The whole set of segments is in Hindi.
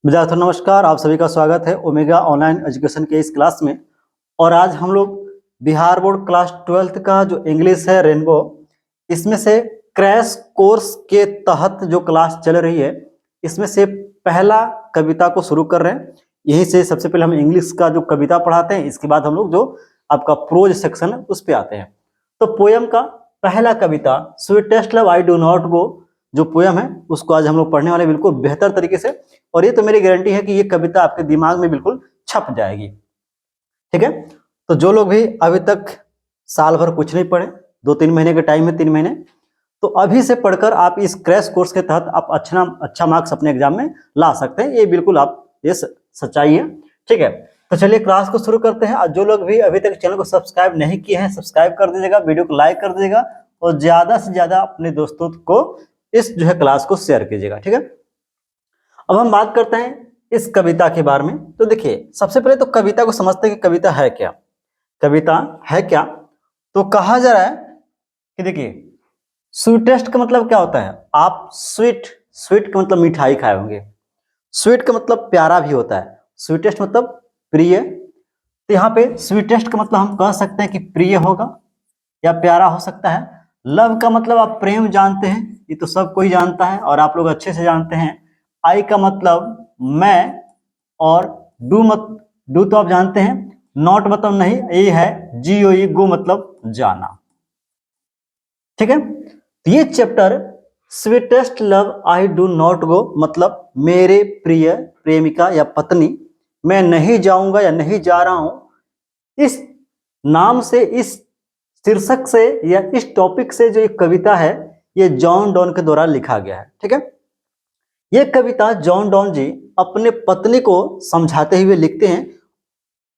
विद्यार्थियों नमस्कार, आप सभी का स्वागत है ओमेगा ऑनलाइन एजुकेशन के इस क्लास में। और आज हम लोग बिहार बोर्ड क्लास 12th का जो इंग्लिश है रेनबो, इसमें से क्रैश कोर्स के तहत जो क्लास चल रही है, इसमें से पहला कविता को शुरू कर रहे हैं। यहीं से सबसे पहले हम इंग्लिश का जो कविता पढ़ाते हैं, इसके बाद हम लोग जो आपका प्रोज सेक्शन है उस पर आते हैं। तो पोयम का पहला कविता sweetest love I do not go, जो पोयम है उसको आज हम लोग पढ़ने वाले बिल्कुल बेहतर तरीके से। और ये तो मेरी गारंटी है कि ये कविता आपके दिमाग में बिल्कुल छप जाएगी। ठीक है, तो जो लोग भी अभी तक साल भर कुछ नहीं पढ़े, 2-3 महीने का टाइम है, 3 महीने, तो अभी से पढ़कर आप इस क्रैश कोर्स के तहत आप अच्छा मार्क्स अपने एग्जाम में ला सकते हैं। ये बिल्कुल आप ये सच्चाई है। ठीक है, तो चलिए क्लास को शुरू करते हैं। जो लोग भी अभी तक चैनल को सब्सक्राइब नहीं किए हैं, सब्सक्राइब कर दीजिएगा, वीडियो को लाइक कर दीजिएगा और ज्यादा से ज्यादा अपने दोस्तों को इस जो है क्लास को शेयर कीजिएगा। ठीक है, अब हम बात करते हैं इस कविता के बारे में। तो देखिए, सबसे पहले तो कविता को समझते हैं कि कविता है क्या। कविता है क्या, तो कहा जा रहा है कि देखिए, स्वीटेस्ट का मतलब क्या होता है। आप स्वीट का मतलब मिठाई खाए होंगे। स्वीट का मतलब प्यारा भी होता है, स्वीटेस्ट मतलब प्रिय। तो यहाँ पे स्वीटेस्ट का मतलब हम कह सकते हैं कि प्रिय होगा या प्यारा हो सकता है। लव का मतलब आप प्रेम जानते हैं, ये तो सब कोई जानता है और आप लोग अच्छे से जानते हैं। आई का मतलब मैं, और डू तो आप जानते हैं। नॉट मतलब नहीं, ये है जी ओ ई, गो मतलब जाना। ठीक है, तो ये chapter sweetest love I do not गो मतलब मेरे प्रिय प्रेमिका या पत्नी, मैं नहीं जाऊंगा या नहीं जा रहा हूं, इस नाम से, इस शीर्षक से या इस टॉपिक से जो एक कविता है, ये जॉन डॉन के द्वारा लिखा गया है। ठीक है, ये कविता जॉन डॉन जी अपने पत्नी को समझाते हुए लिखते हैं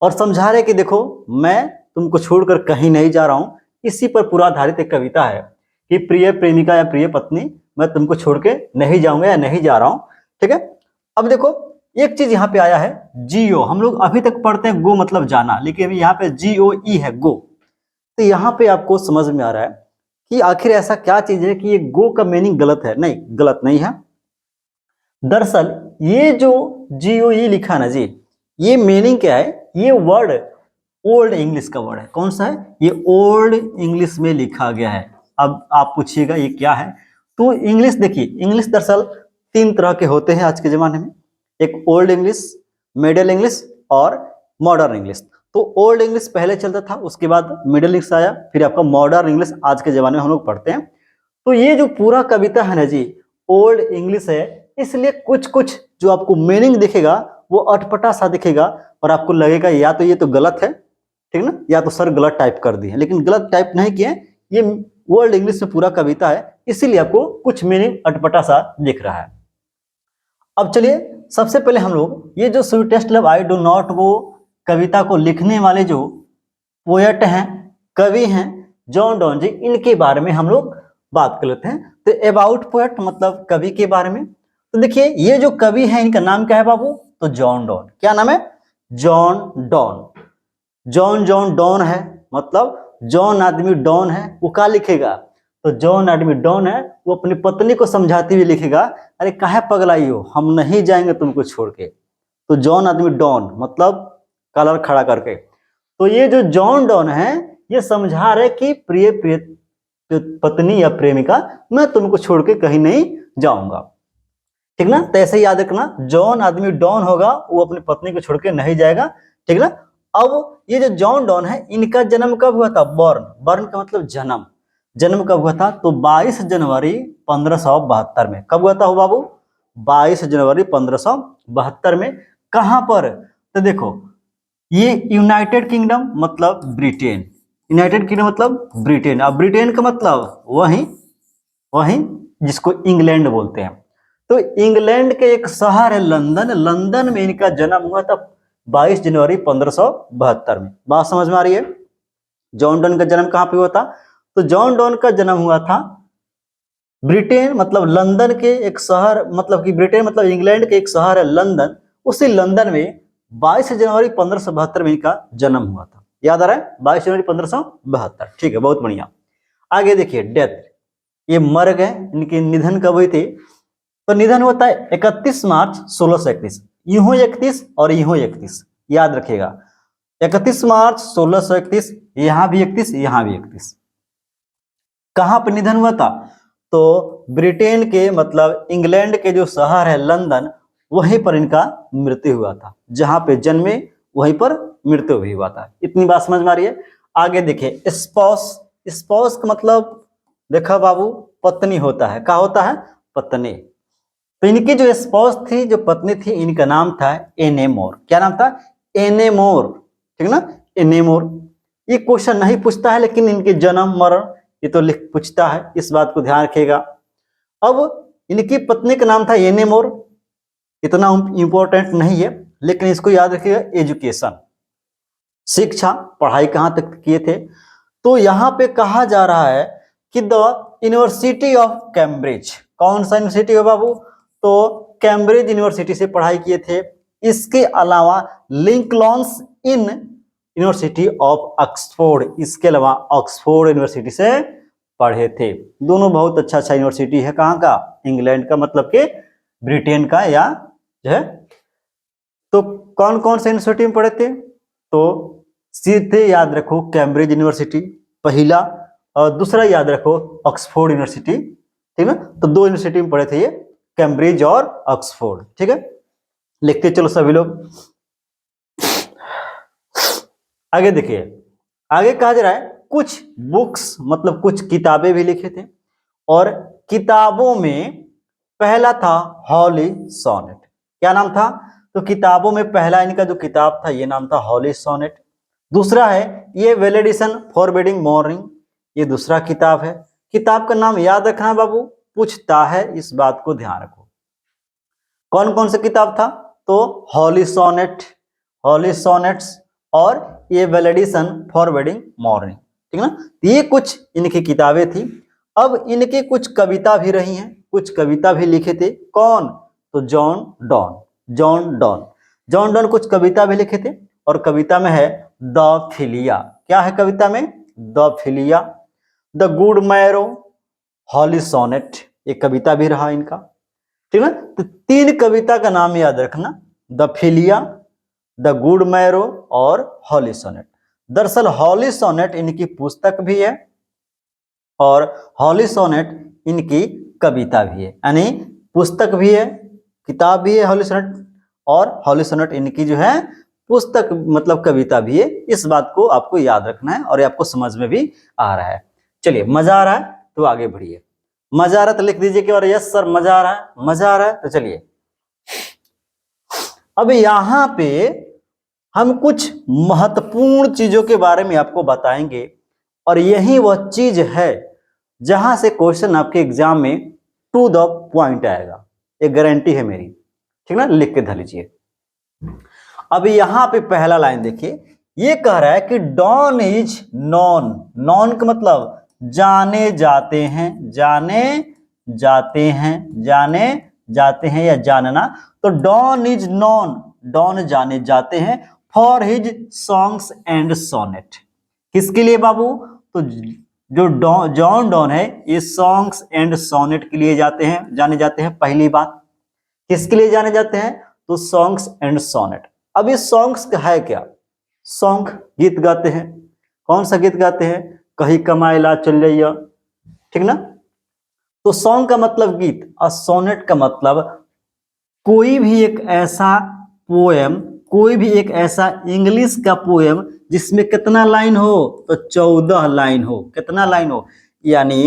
और समझा रहे कि देखो, मैं तुमको छोड़कर कहीं नहीं जा रहा हूं। इसी पर पूरा आधारित एक कविता है कि प्रिय प्रेमिका या प्रिय पत्नी, मैं तुमको छोड़ के नहीं जाऊंगा या नहीं जा रहा हूं। ठीक है, अब देखो एक चीज यहाँ पे आया है जीओ। हम लोग अभी तक पढ़ते हैं गो मतलब जाना, लेकिन अभी यहाँ पे जीओ ई है, गो। तो यहाँ पे आपको समझ में आ रहा है कि आखिर ऐसा क्या चीज है कि ये गो का मीनिंग गलत है। नहीं, गलत नहीं है। दरअसल ये जो जीओ ई लिखा ना जी, ये मीनिंग क्या है। ये वर्ड ओल्ड इंग्लिश का वर्ड है। कौन सा है ये? ओल्ड इंग्लिश में लिखा गया है। अब आप पूछिएगा ये क्या है। तो इंग्लिश देखिए, इंग्लिश दरअसल 3 तरह के होते हैं आज के जमाने में। एक ओल्ड इंग्लिश, मिडिल इंग्लिश और मॉडर्न इंग्लिश। तो ओल्ड इंग्लिश पहले चलता था, उसके बाद मिडिल इंग्लिश आया, फिर आपका मॉडर्न इंग्लिश आज के जमाने में हम लोग पढ़ते हैं। तो ये जो पूरा कविता है ना जी, ओल्ड इंग्लिश है, इसलिए कुछ कुछ जो आपको मीनिंग दिखेगा वो अटपटा सा दिखेगा और आपको लगेगा या तो ये तो गलत है, ठीक ना, या तो सर गलत टाइप कर दिए। लेकिन गलत टाइप नहीं किए, ये वर्ल्ड इंग्लिश में पूरा कविता है, इसीलिए आपको कुछ मीनिंग अटपटा सा दिख रहा है। अब चलिए, सबसे पहले हम लोग ये जो sweetest love I do not go कविता को लिखने वाले जो पोएट हैं, कवि हैं, जॉन डॉन जी, इनके बारे में हम लोग बात कर लेते हैं। तो अबाउट पोएट मतलब कवि के बारे में। तो देखिए, ये जो कवि है इनका नाम क्या है बाबू? तो जॉन डॉन। क्या नाम है? John Donne. जॉन डॉन है, मतलब जॉन आदमी डॉन है, वो क्या लिखेगा? तो जॉन आदमी डॉन है, वो अपनी पत्नी को समझाते हुए लिखेगा, अरे काहे पगलाई हो, हम नहीं जाएंगे तुमको छोड़ के। तो जॉन आदमी डॉन मतलब कलर खड़ा करके। तो ये जो जॉन डॉन है, ये समझा रहे कि प्रिय प्रिय पत्नी या प्रेमिका, मैं तुमको छोड़ के कहीं नहीं जाऊंगा। ठीक ना, तो ऐसे ही याद रखना, जॉन आदमी डॉन होगा, वो अपनी पत्नी को छोड़ के नहीं जाएगा। ठीक ना। अब ये जो जॉन डॉन है, इनका जन्म कब हुआ था? बॉर्न, बॉर्न का मतलब जन्म। जन्म कब हुआ था? तो 22 जनवरी 1572 में। कब हुआ था हो बाबू? 22 जनवरी 1572 में। कहां पर? तो देखो, ये यूनाइटेड किंगडम मतलब ब्रिटेन, यूनाइटेड किंगडम मतलब ब्रिटेन। अब ब्रिटेन का मतलब वही वही जिसको इंग्लैंड बोलते हैं। तो इंग्लैंड के एक शहर है लंदन, लंदन में इनका जन्म हुआ था 22 जनवरी 1572 में। बात समझ में आ रही है? जॉन डॉन का जन्म कहां पे हुआ था? तो जॉन डॉन का जन्म हुआ था ब्रिटेन मतलब लंदन के एक शहर, मतलब कि ब्रिटेन मतलब इंग्लैंड के एक शहर है लंदन, उसी लंदन में 22 जनवरी 1572 में इनका जन्म हुआ था। याद आ रहा है? 22 जनवरी 1572। ठीक है, बहुत बढ़िया। आगे देखिए, डेथ, ये मर गए, इनके निधन कब हुई थी? तो निधन होता है 31 मार्च 1631। यूं 31 और यूं 31, याद रखिएगा। 31 मार्च 1631, यहां भी 31, यहां भी 31। कहां पर निधन हुआ था? तो ब्रिटेन के मतलब इंग्लैंड के जो शहर है लंदन, वहीं पर इनका मृत्यु हुआ था। जहां पे जन्मे वहीं पर मृत्यु भी हुआ था। इतनी बात समझ में आ रही है? आगे देखिए, स्पाउस। स्पाउस का मतलब देखा बाबू, पत्नी होता है। क्या होता है? पत्नी। तो इनकी जो स्पाउस थी, जो पत्नी थी, इनका नाम था एने मोर। क्या नाम था? एने मोर। ठीक ना? एने मोर। ये क्वेश्चन नहीं पूछता है, लेकिन इनके जन्म मरण ये तो लिख पूछता है, इस बात को ध्यान रखिएगा। अब इनकी पत्नी का नाम था एने मोर, इतना इंपॉर्टेंट नहीं है, लेकिन इसको याद रखिएगा। एजुकेशन, शिक्षा, पढ़ाई कहां तक किए थे? तो यहां पे कहा जा रहा है कि द यूनिवर्सिटी ऑफ कैम्ब्रिज। कौन सा यूनिवर्सिटी है बाबू? तो कैम्ब्रिज यूनिवर्सिटी से पढ़ाई किए थे। इसके अलावा लिंकलॉन्स इन यूनिवर्सिटी ऑफ ऑक्सफोर्ड, इसके अलावा ऑक्सफोर्ड यूनिवर्सिटी से पढ़े थे। दोनों बहुत अच्छा अच्छा यूनिवर्सिटी है। कहाँ का? इंग्लैंड का, मतलब के ब्रिटेन का, या जो है। तो कौन कौन से यूनिवर्सिटी में पढ़े थे? तो सीधे याद रखो कैम्ब्रिज यूनिवर्सिटी पहला, और दूसरा याद रखो ऑक्सफोर्ड यूनिवर्सिटी। ठीक है? तो दो यूनिवर्सिटी में पढ़े थे ये, कैम्ब्रिज और ऑक्सफोर्ड। ठीक है? लिखते चलो सभी लोग। आगे देखिए, आगे कहा जा रहा है कुछ बुक्स, मतलब कुछ किताबें भी लिखे थे, और किताबों में पहला था हॉली सोनेट। क्या नाम था? तो किताबों में पहला इनका जो किताब था, ये नाम था हॉली सोनेट। दूसरा है ये वेलेडिसन फॉरबिडिंग मॉर्निंग, ये दूसरा किताब है। किताब का नाम याद रखना बाबू, पूछता है, इस बात को ध्यान रखो। कौन कौन सा किताब था? तो हॉली सोनेट, हॉली सोनेट्स, और ये वेलेडिसन फॉरबिडिंग मॉर्निंग। ठीक है ना? ये कुछ इनकी किताबें थी। अब इनकी कुछ कविता भी रही हैं, कुछ कविता भी लिखे थे। कौन? तो John Donne. John Donne, John Donne कुछ कविता भी लिखे थे, और कविता में है द फिलिया। क्या है कविता में? The flea, the good morrow, holy sonnet, ये कविता भी रहा इनका। ठीक है? तो तीन कविता का नाम याद रखना, the flea, the good marrow और हॉली सोनेट। दरअसल हॉली सोनेट इनकी पुस्तक भी है, और हॉली सोनेट इनकी कविता भी है। यानी पुस्तक भी है, किताब भी है हॉली सोनेट, और हॉली सोनेट इनकी जो है पुस्तक, मतलब कविता भी है। इस बात को आपको याद रखना है, और ये आपको समझ में भी आ रहा है। चलिए, मजा आ रहा है तो आगे बढ़िए। मजा आ रहा है तो लिख दीजिए कि और यस सर मजा आ रहा है, मजा आ रहा है। तो चलिए, अब यहां पे हम कुछ महत्वपूर्ण चीजों के बारे में आपको बताएंगे, और यही वह चीज है जहां से क्वेश्चन आपके एग्जाम में टू द पॉइंट आएगा, ये गारंटी है मेरी। ठीक ना? लिख के धर लीजिए। अब यहां पे पहला लाइन देखिए, ये कह रहा है कि डॉन इज नॉन। नॉन का मतलब जाने जाते हैं, जाने जाते हैं, जाने जाते हैं या जानना। तो डॉन इज नॉन, डॉन जाने जाते हैं for his songs and sonnet. किसके लिए बाबू? तो जो जॉन डॉन है, ये सॉन्ग्स एंड सोनेट के लिए जाने जाते हैं। पहली बात, किसके लिए जाने जाते हैं? तो सॉन्ग्स एंड सोनेट। अब ये सॉन्ग्स है क्या? सॉन्ग, गीत गाते हैं। कौन सा गीत गाते हैं? कहीं कमाएला चल जाइया। ठीक ना? तो सॉन्ग का मतलब गीत, और सोनेट का मतलब कोई भी एक ऐसा पोएम, कोई भी एक ऐसा इंग्लिश का पोएम जिसमें कितना लाइन हो? तो 14 लाइन हो। कितना लाइन हो? यानी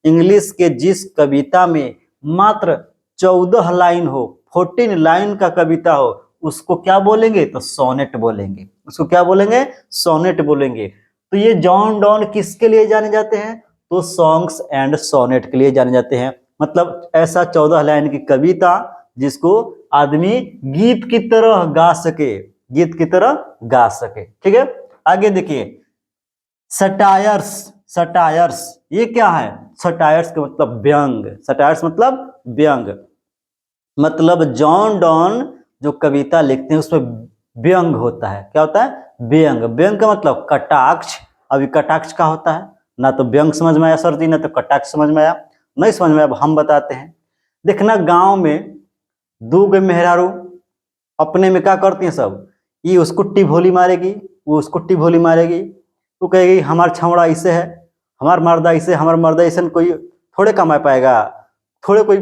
इंग्लिश के जिस कविता में मात्र 14 लाइन हो, 14 लाइन का कविता हो, उसको क्या बोलेंगे? तो सोनेट बोलेंगे। उसको क्या बोलेंगे? सोनेट बोलेंगे। तो ये जॉन डॉन किसके लिए जाने जाते हैं? तो सॉन्ग्स एंड सोनेट के लिए जाने जाते हैं। मतलब ऐसा 14 लाइन की कविता जिसको आदमी गीत की तरह गा सके, गीत की तरह गा सके। ठीक है? आगे देखिए, सटायर्स। सटायर्स ये क्या है? सटायर्स का मतलब व्यंग। सटायर्स मतलब व्यंग। मतलब जॉन डॉन जो कविता लिखते हैं उसमें व्यंग होता है। क्या होता है? व्यंग। व्यंग का मतलब कटाक्ष। अभी कटाक्ष का होता है ना, तो व्यंग समझ में आया सर जी, ना तो कटाक्ष समझ में आया। नहीं समझ में आया, अब हम बताते हैं। देखना, गांव में दो गो मेहरारू अपने में क्या करती हैं सब, ये उसको टिभोली मारेगी, वो उसको टिभोली मारेगी, वो कहेगी हमार छमड़ा ऐसे है, हमार मर्दा ऐसे, हमार मर्दा ऐसे कोई थोड़े कमा पाएगा, थोड़े कोई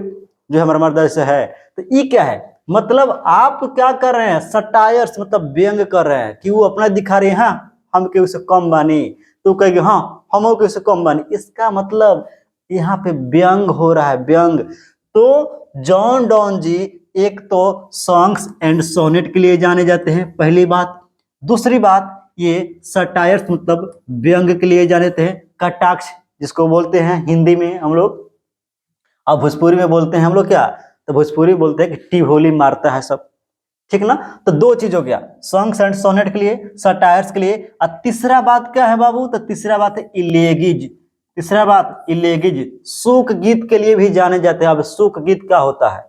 जो हमारा मर्दा ऐसे है। तो ये क्या है, मतलब आप क्या कर रहे हैं, सटायर्स मतलब व्यंग कर रहे हैं कि वो अपना दिखा रहे हैं, हाँ हम केहू से कम बानी, तो कहेगी हाँ हम केहू से कम बानी, इसका मतलब यहाँ पे व्यंग हो रहा है, व्यंग। तो जॉन डॉन जी एक तो सॉन्ग्स एंड सोनेट के लिए जाने जाते हैं, पहली बात। दूसरी बात, ये सटायर्स मतलब व्यंग के लिए जाने जाते हैं, कटाक्ष जिसको बोलते हैं हिंदी में हम लोग, अब भोजपुरी में बोलते हैं हम लोग क्या, तो भोजपुरी बोलते हैं कि टिभोली मारता है सब, ठीक ना। तो दो चीज हो गया, सॉन्ग्स एंड सोनेट के लिए, सटायर्स के लिए। और तीसरा बात क्या है बाबू, तो तीसरा बात है इलेगिज। तीसरा बात इलेगिज, शोक गीत के लिए भी जाने जाते हैं। अब शोक गीत क्या होता है,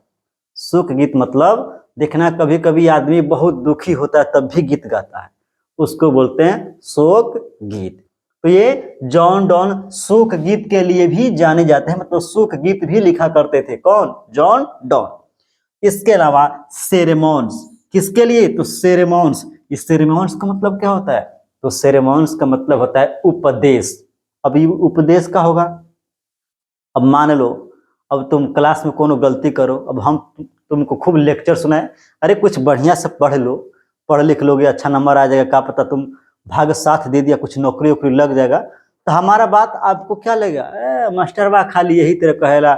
शोक गीत मतलब देखना कभी कभी आदमी बहुत दुखी होता है तब भी गीत गाता है, उसको बोलते हैं शोक गीत। तो ये जॉन डॉन शोक गीत के लिए भी जाने जाते हैं, मतलब शोक गीत भी लिखा करते थे, कौन, जॉन डॉन। इसके अलावा सेरेमोन्स, किसके लिए, तो सेरेमोन्स। इस सेरेमोन्स का मतलब क्या होता है, तो सेरेमोन्स का मतलब होता है उपदेश। अब ये उपदेश का होगा, अब मान लो अब तुम क्लास में कोनो गलती करो, अब हम तुमको खूब लेक्चर सुनाए, अरे कुछ बढ़िया से पढ़ लो, पढ़ लिख लोगे अच्छा नंबर आ जाएगा, क्या पता तुम भाग साथ दे दिया, कुछ नौकरी वोकरी लग जाएगा, तो हमारा बात आपको क्या लगेगा, मास्टर बा खाली यही तरह कहेला।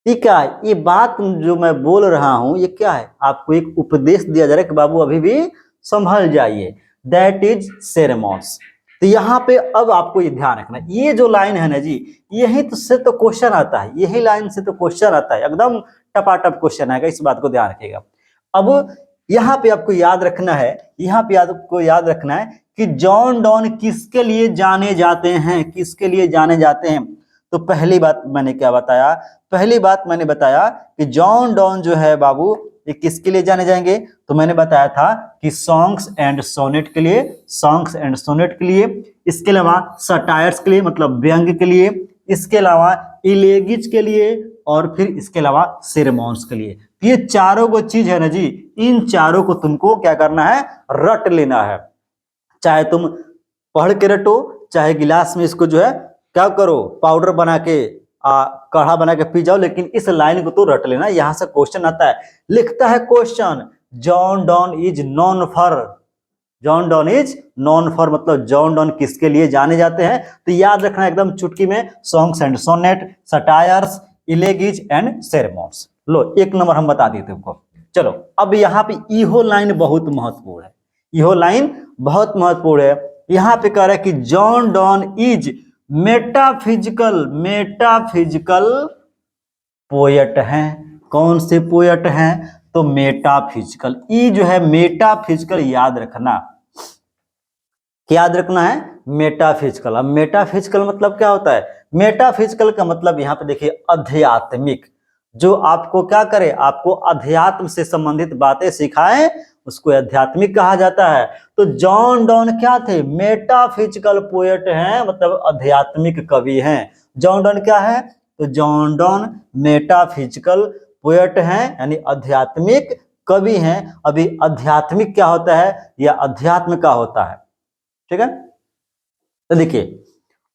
ठीक है, ये बात जो मैं बोल रहा हूं ये क्या है, आपको एक उपदेश दिया जा रहा है कि बाबू अभी भी संभल जाइए, दैट इज सेरेमोन्स। तो यहाँ पे अब आपको ये ध्यान रखना, ये जो लाइन है ना जी, यही तो से तो क्वेश्चन आता है, यही लाइन से तो क्वेश्चन आता है, एकदम टपाटप क्वेश्चन आएगा, इस बात को ध्यान रखिएगा। अब यहाँ पे आपको याद रखना है, यहाँ पे आपको याद रखना है कि जॉन डॉन किसके लिए जाने जाते हैं, किसके लिए जाने जाते हैं। तो पहली बात मैंने क्या बताया, पहली बात मैंने बताया कि जॉन डॉन जो है बाबू ये किसके लिए जाने जाएंगे, तो मैंने बताया था कि सॉन्ग्स एंड सोनेट के लिए, सॉन्ग्स एंड सोनेट के लिए, इसके अलावा सटायर्स के लिए मतलब व्यंग के लिए, इसके अलावा इलेगिज के लिए, और फिर इसके अलावा सेरेमोन्स के लिए। ये चारों को चीज है ना जी, इन चारों को तुमको क्या करना है, रट लेना है, चाहे तुम पढ़ के रटो, चाहे गिलास में इसको जो है क्या करो, पाउडर बना के काढ़ा बना के पी जाओ, लेकिन इस लाइन को तो रट लेना, यहां से क्वेश्चन आता है, लिखता है question, John Donne is known for, John Donne is known for मतलब जॉन डॉन किसके लिए जाने जाते हैं, तो याद रखना एकदम चुटकी में, songs and sonnet, satires, elegies and sermons. लो एक नंबर हम बता दिए तुमको। चलो अब यहाँ पे इहो लाइन बहुत महत्वपूर्ण है, इहो लाइन बहुत महत्वपूर्ण है। यहाँ पे कह रहा है कि John Donne is metaphysical, metaphysical poet हैं, कौन से पोएट हैं, तो मेटाफिजिकल, ई जो है मेटाफिजिकल याद रखना, क्या याद रखना है, मेटाफिजिकल। अब मेटाफिजिकल मतलब क्या होता है, मेटाफिजिकल का मतलब यहाँ पे देखिए आध्यात्मिक, जो आपको क्या करे, आपको अध्यात्म से संबंधित बातें सिखाए, उसको आध्यात्मिक कहा जाता है। तो जॉन डॉन क्या थे, मेटाफिजिकल पोएट हैं, मतलब आध्यात्मिक कवि हैं। जॉन डॉन क्या है, तो जॉन डॉन मेटाफिजिकल पोएट हैं, यानी आध्यात्मिक कवि हैं। अभी आध्यात्मिक क्या होता है, या अध्यात्म का होता है, ठीक है। तो देखिए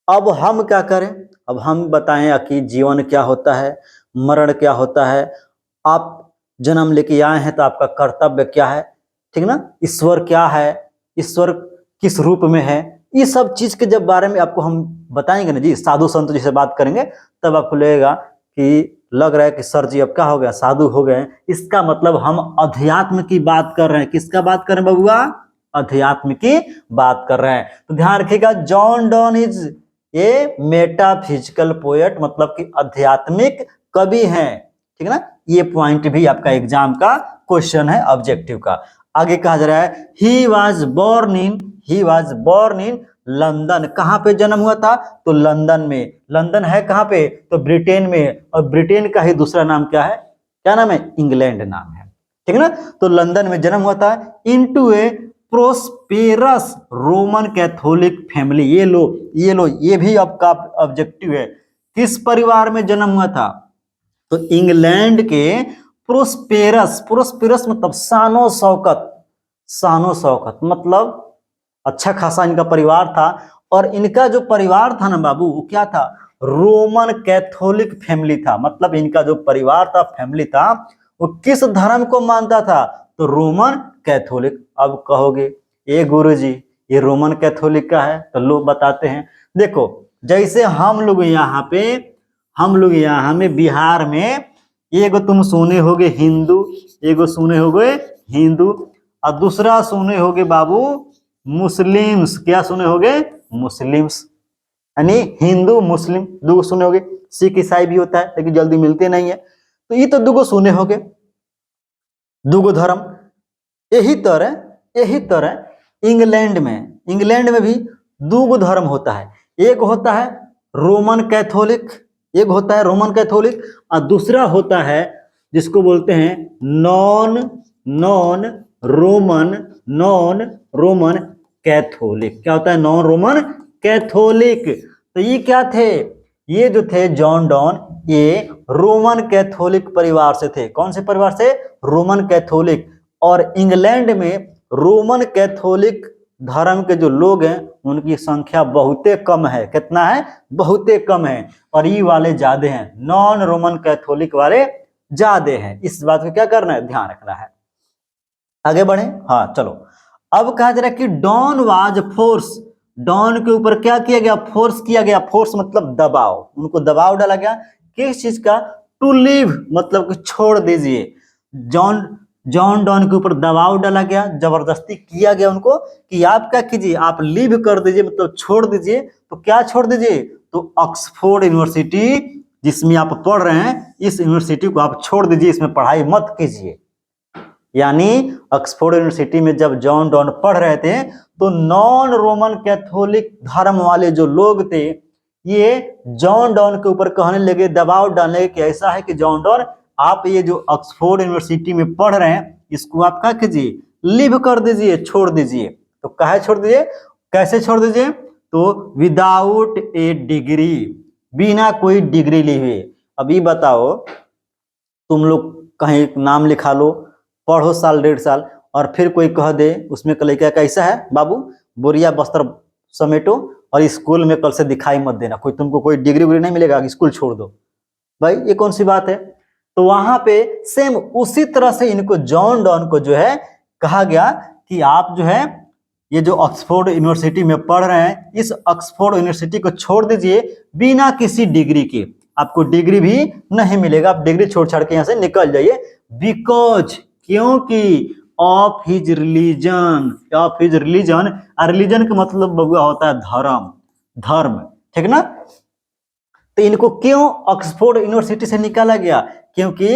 अब हम क्या करें, अब हम बताएं कि जीवन क्या होता है, मरण क्या होता है, आप जन्म लेके आए हैं तो आपका कर्तव्य क्या है, ठीक ना, ईश्वर क्या है, ईश्वर किस रूप में है, ये सब चीज के जब बारे में आपको हम बताएंगे ना जी, साधु संत जी से बात करेंगे, तब आपको लगेगा कि लग रहा है कि सर जी अब क्या हो गया, साधु हो गए, इसका मतलब हम अध्यात्म की बात कर रहे हैं, किसका बात कर रहे हैं बबुआ, अध्यात्म की बात कर रहे हैं। तो ध्यान रखिएगा, John Donne is a metaphysical poet, मतलब कि आध्यात्मिक कवि हैं, ठीक है ना। ये पॉइंट भी आपका एग्जाम का क्वेश्चन है, ऑब्जेक्टिव का। आगे कहा जा रहा है he was born in London, कहां पे जन्म हुआ था, तो लंदन में, लंदन है कहां पे, तो ब्रिटेन में, और ब्रिटेन का ही दूसरा नाम क्या है, क्या नाम है, इंग्लैंड नाम है, ठीक है ना। तो लंदन में जन्म हुआ था, इनटू ए प्रोस्पेरस रोमन कैथोलिक फैमिली, ये लो ये भी आपका ऑब्जेक्टिव है, किस परिवार में जन्म हुआ था, तो इंग्लैंड के प्रोस्पेरस, प्रोस्पेरस मतलब शानो शौकत, शानो शौकत मतलब अच्छा खासा इनका परिवार था। और इनका जो परिवार था ना बाबू, वो क्या था, रोमन कैथोलिक फैमिली था। मतलब इनका जो परिवार था, फैमिली था, वो किस धर्म को मानता था, तो रोमन कैथोलिक। अब कहोगे ये गुरुजी ये रोमन कैथोलिक का है, तो लोग बताते हैं। देखो जैसे हम लोग यहाँ में बिहार में एगो तुम सुने होगे हिंदू, एगो सुने होगे हिंदू, और दूसरा सुने होगे बाबू मुस्लिम्स। क्या सुने होगे, मुस्लिम्स, यानी हिंदू मुस्लिम दो सुने होगे। सिख ईसाई भी होता है लेकिन जल्दी मिलते नहीं है। तो ये तो दुगो सुने होगे, दुगो धर्म। यही तरह इंग्लैंड में भी दुगो धर्म होता है। एक होता है रोमन कैथोलिक, एक होता है रोमन कैथोलिक, और दूसरा होता है जिसको बोलते हैं नॉन रोमन कैथोलिक। क्या होता है, नॉन रोमन कैथोलिक। तो ये क्या थे, ये जो थे जॉन डॉन, ये रोमन कैथोलिक परिवार से थे। कौन से परिवार से, रोमन कैथोलिक। और इंग्लैंड में रोमन कैथोलिक धर्म के जो लोग हैं उनकी संख्या बहुते कम है। कितना है, बहुते कम है। और ये वाले ज्यादा हैं, नॉन रोमन कैथोलिक वाले ज्यादा हैं। इस बात को क्या करना है, ध्यान रखना है। आगे बढ़े, हाँ चलो। अब कहा जा रहा है कि डॉन वाज फोर्स, डॉन के ऊपर क्या किया गया, फोर्स किया गया। फोर्स मतलब दबाव, उनको दबाव डाला गया। किस चीज का, टू लीव मतलब कि छोड़ दीजिए। जॉन डॉन के ऊपर दबाव डाला गया, जबरदस्ती किया गया उनको कि आप क्या कीजिए, आप लीव कर दीजिए, मतलब छोड़ दीजिए। तो क्या छोड़ दीजिए, तो ऑक्सफोर्ड यूनिवर्सिटी जिसमें आप पढ़ रहे हैं, इस यूनिवर्सिटी को आप छोड़ दीजिए, इसमें पढ़ाई मत कीजिए। यानी ऑक्सफोर्ड यूनिवर्सिटी में जब जॉन डॉन पढ़ रहे थे तो नॉन रोमन कैथोलिक धर्म वाले जो लोग थे, ये जॉन डॉन के ऊपर कहने लगे, दबाव डालने कि ऐसा है कि जॉन डॉन आप ये जो ऑक्सफोर्ड यूनिवर्सिटी में पढ़ रहे हैं इसको आप क्या कीजिए, लीव कर दीजिए, छोड़ दीजिए। तो कहे छोड़ दीजिए, कैसे छोड़ दीजिए, तो विदाउट ए डिग्री, बिना कोई डिग्री लिए हुए। अभी बताओ, तुम लोग कहीं नाम लिखा लो, पढ़ो साल डेढ़ साल, और फिर कोई कह दे उसमें कल क्या कैसा है बाबू, बोरिया बस्तर समेटो और स्कूल में कल से दिखाई मत देना, कोई तुमको कोई डिग्री उग्री नहीं मिलेगा, स्कूल छोड़ दो। भाई ये कौन सी बात है। तो वहां पे सेम उसी तरह से इनको जॉन डॉन को जो है कहा गया कि आप जो है ये जो ऑक्सफोर्ड यूनिवर्सिटी में पढ़ रहे हैं, इस ऑक्सफोर्ड यूनिवर्सिटी को छोड़ दीजिए बिना किसी डिग्री के। आपको डिग्री भी नहीं मिलेगा, आप डिग्री छोड़ छाड़ के यहाँ से निकल जाइए। बिकॉज, क्योंकि of his religion, of his religion, religion का मतलब बबुआ होता है धर्म, धर्म, ठीक ना। तो इनको क्यों ऑक्सफोर्ड यूनिवर्सिटी से निकाला गया, क्योंकि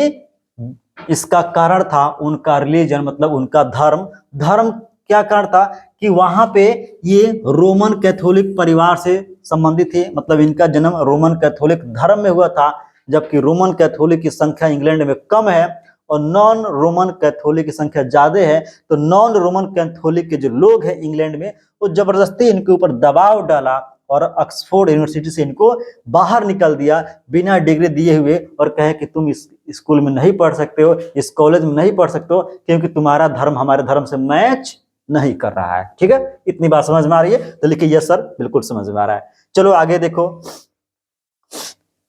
इसका कारण था उनका रिलीजन, मतलब उनका धर्म। धर्म क्या कारण था कि वहां पे ये रोमन कैथोलिक परिवार से संबंधित थे, मतलब इनका जन्म रोमन कैथोलिक धर्म में हुआ था, जबकि रोमन कैथोलिक की संख्या इंग्लैंड में कम है और नॉन रोमन कैथोलिक की संख्या ज्यादा है। तो नॉन रोमन कैथोलिक के जो लोग हैं इंग्लैंड में, वो जबरदस्ती इनके ऊपर दबाव डाला और ऑक्सफोर्ड यूनिवर्सिटी से इनको बाहर निकाल दिया बिना डिग्री दिए हुए, और कहे कि तुम इस स्कूल में नहीं पढ़ सकते हो, इस कॉलेज में नहीं पढ़ सकते हो, क्योंकि तुम्हारा धर्म हमारे धर्म से मैच नहीं कर रहा है। ठीक है, इतनी बात समझ में आ रही है, तो लिखिए यस सर, बिल्कुल समझ में आ रहा है। चलो आगे देखो,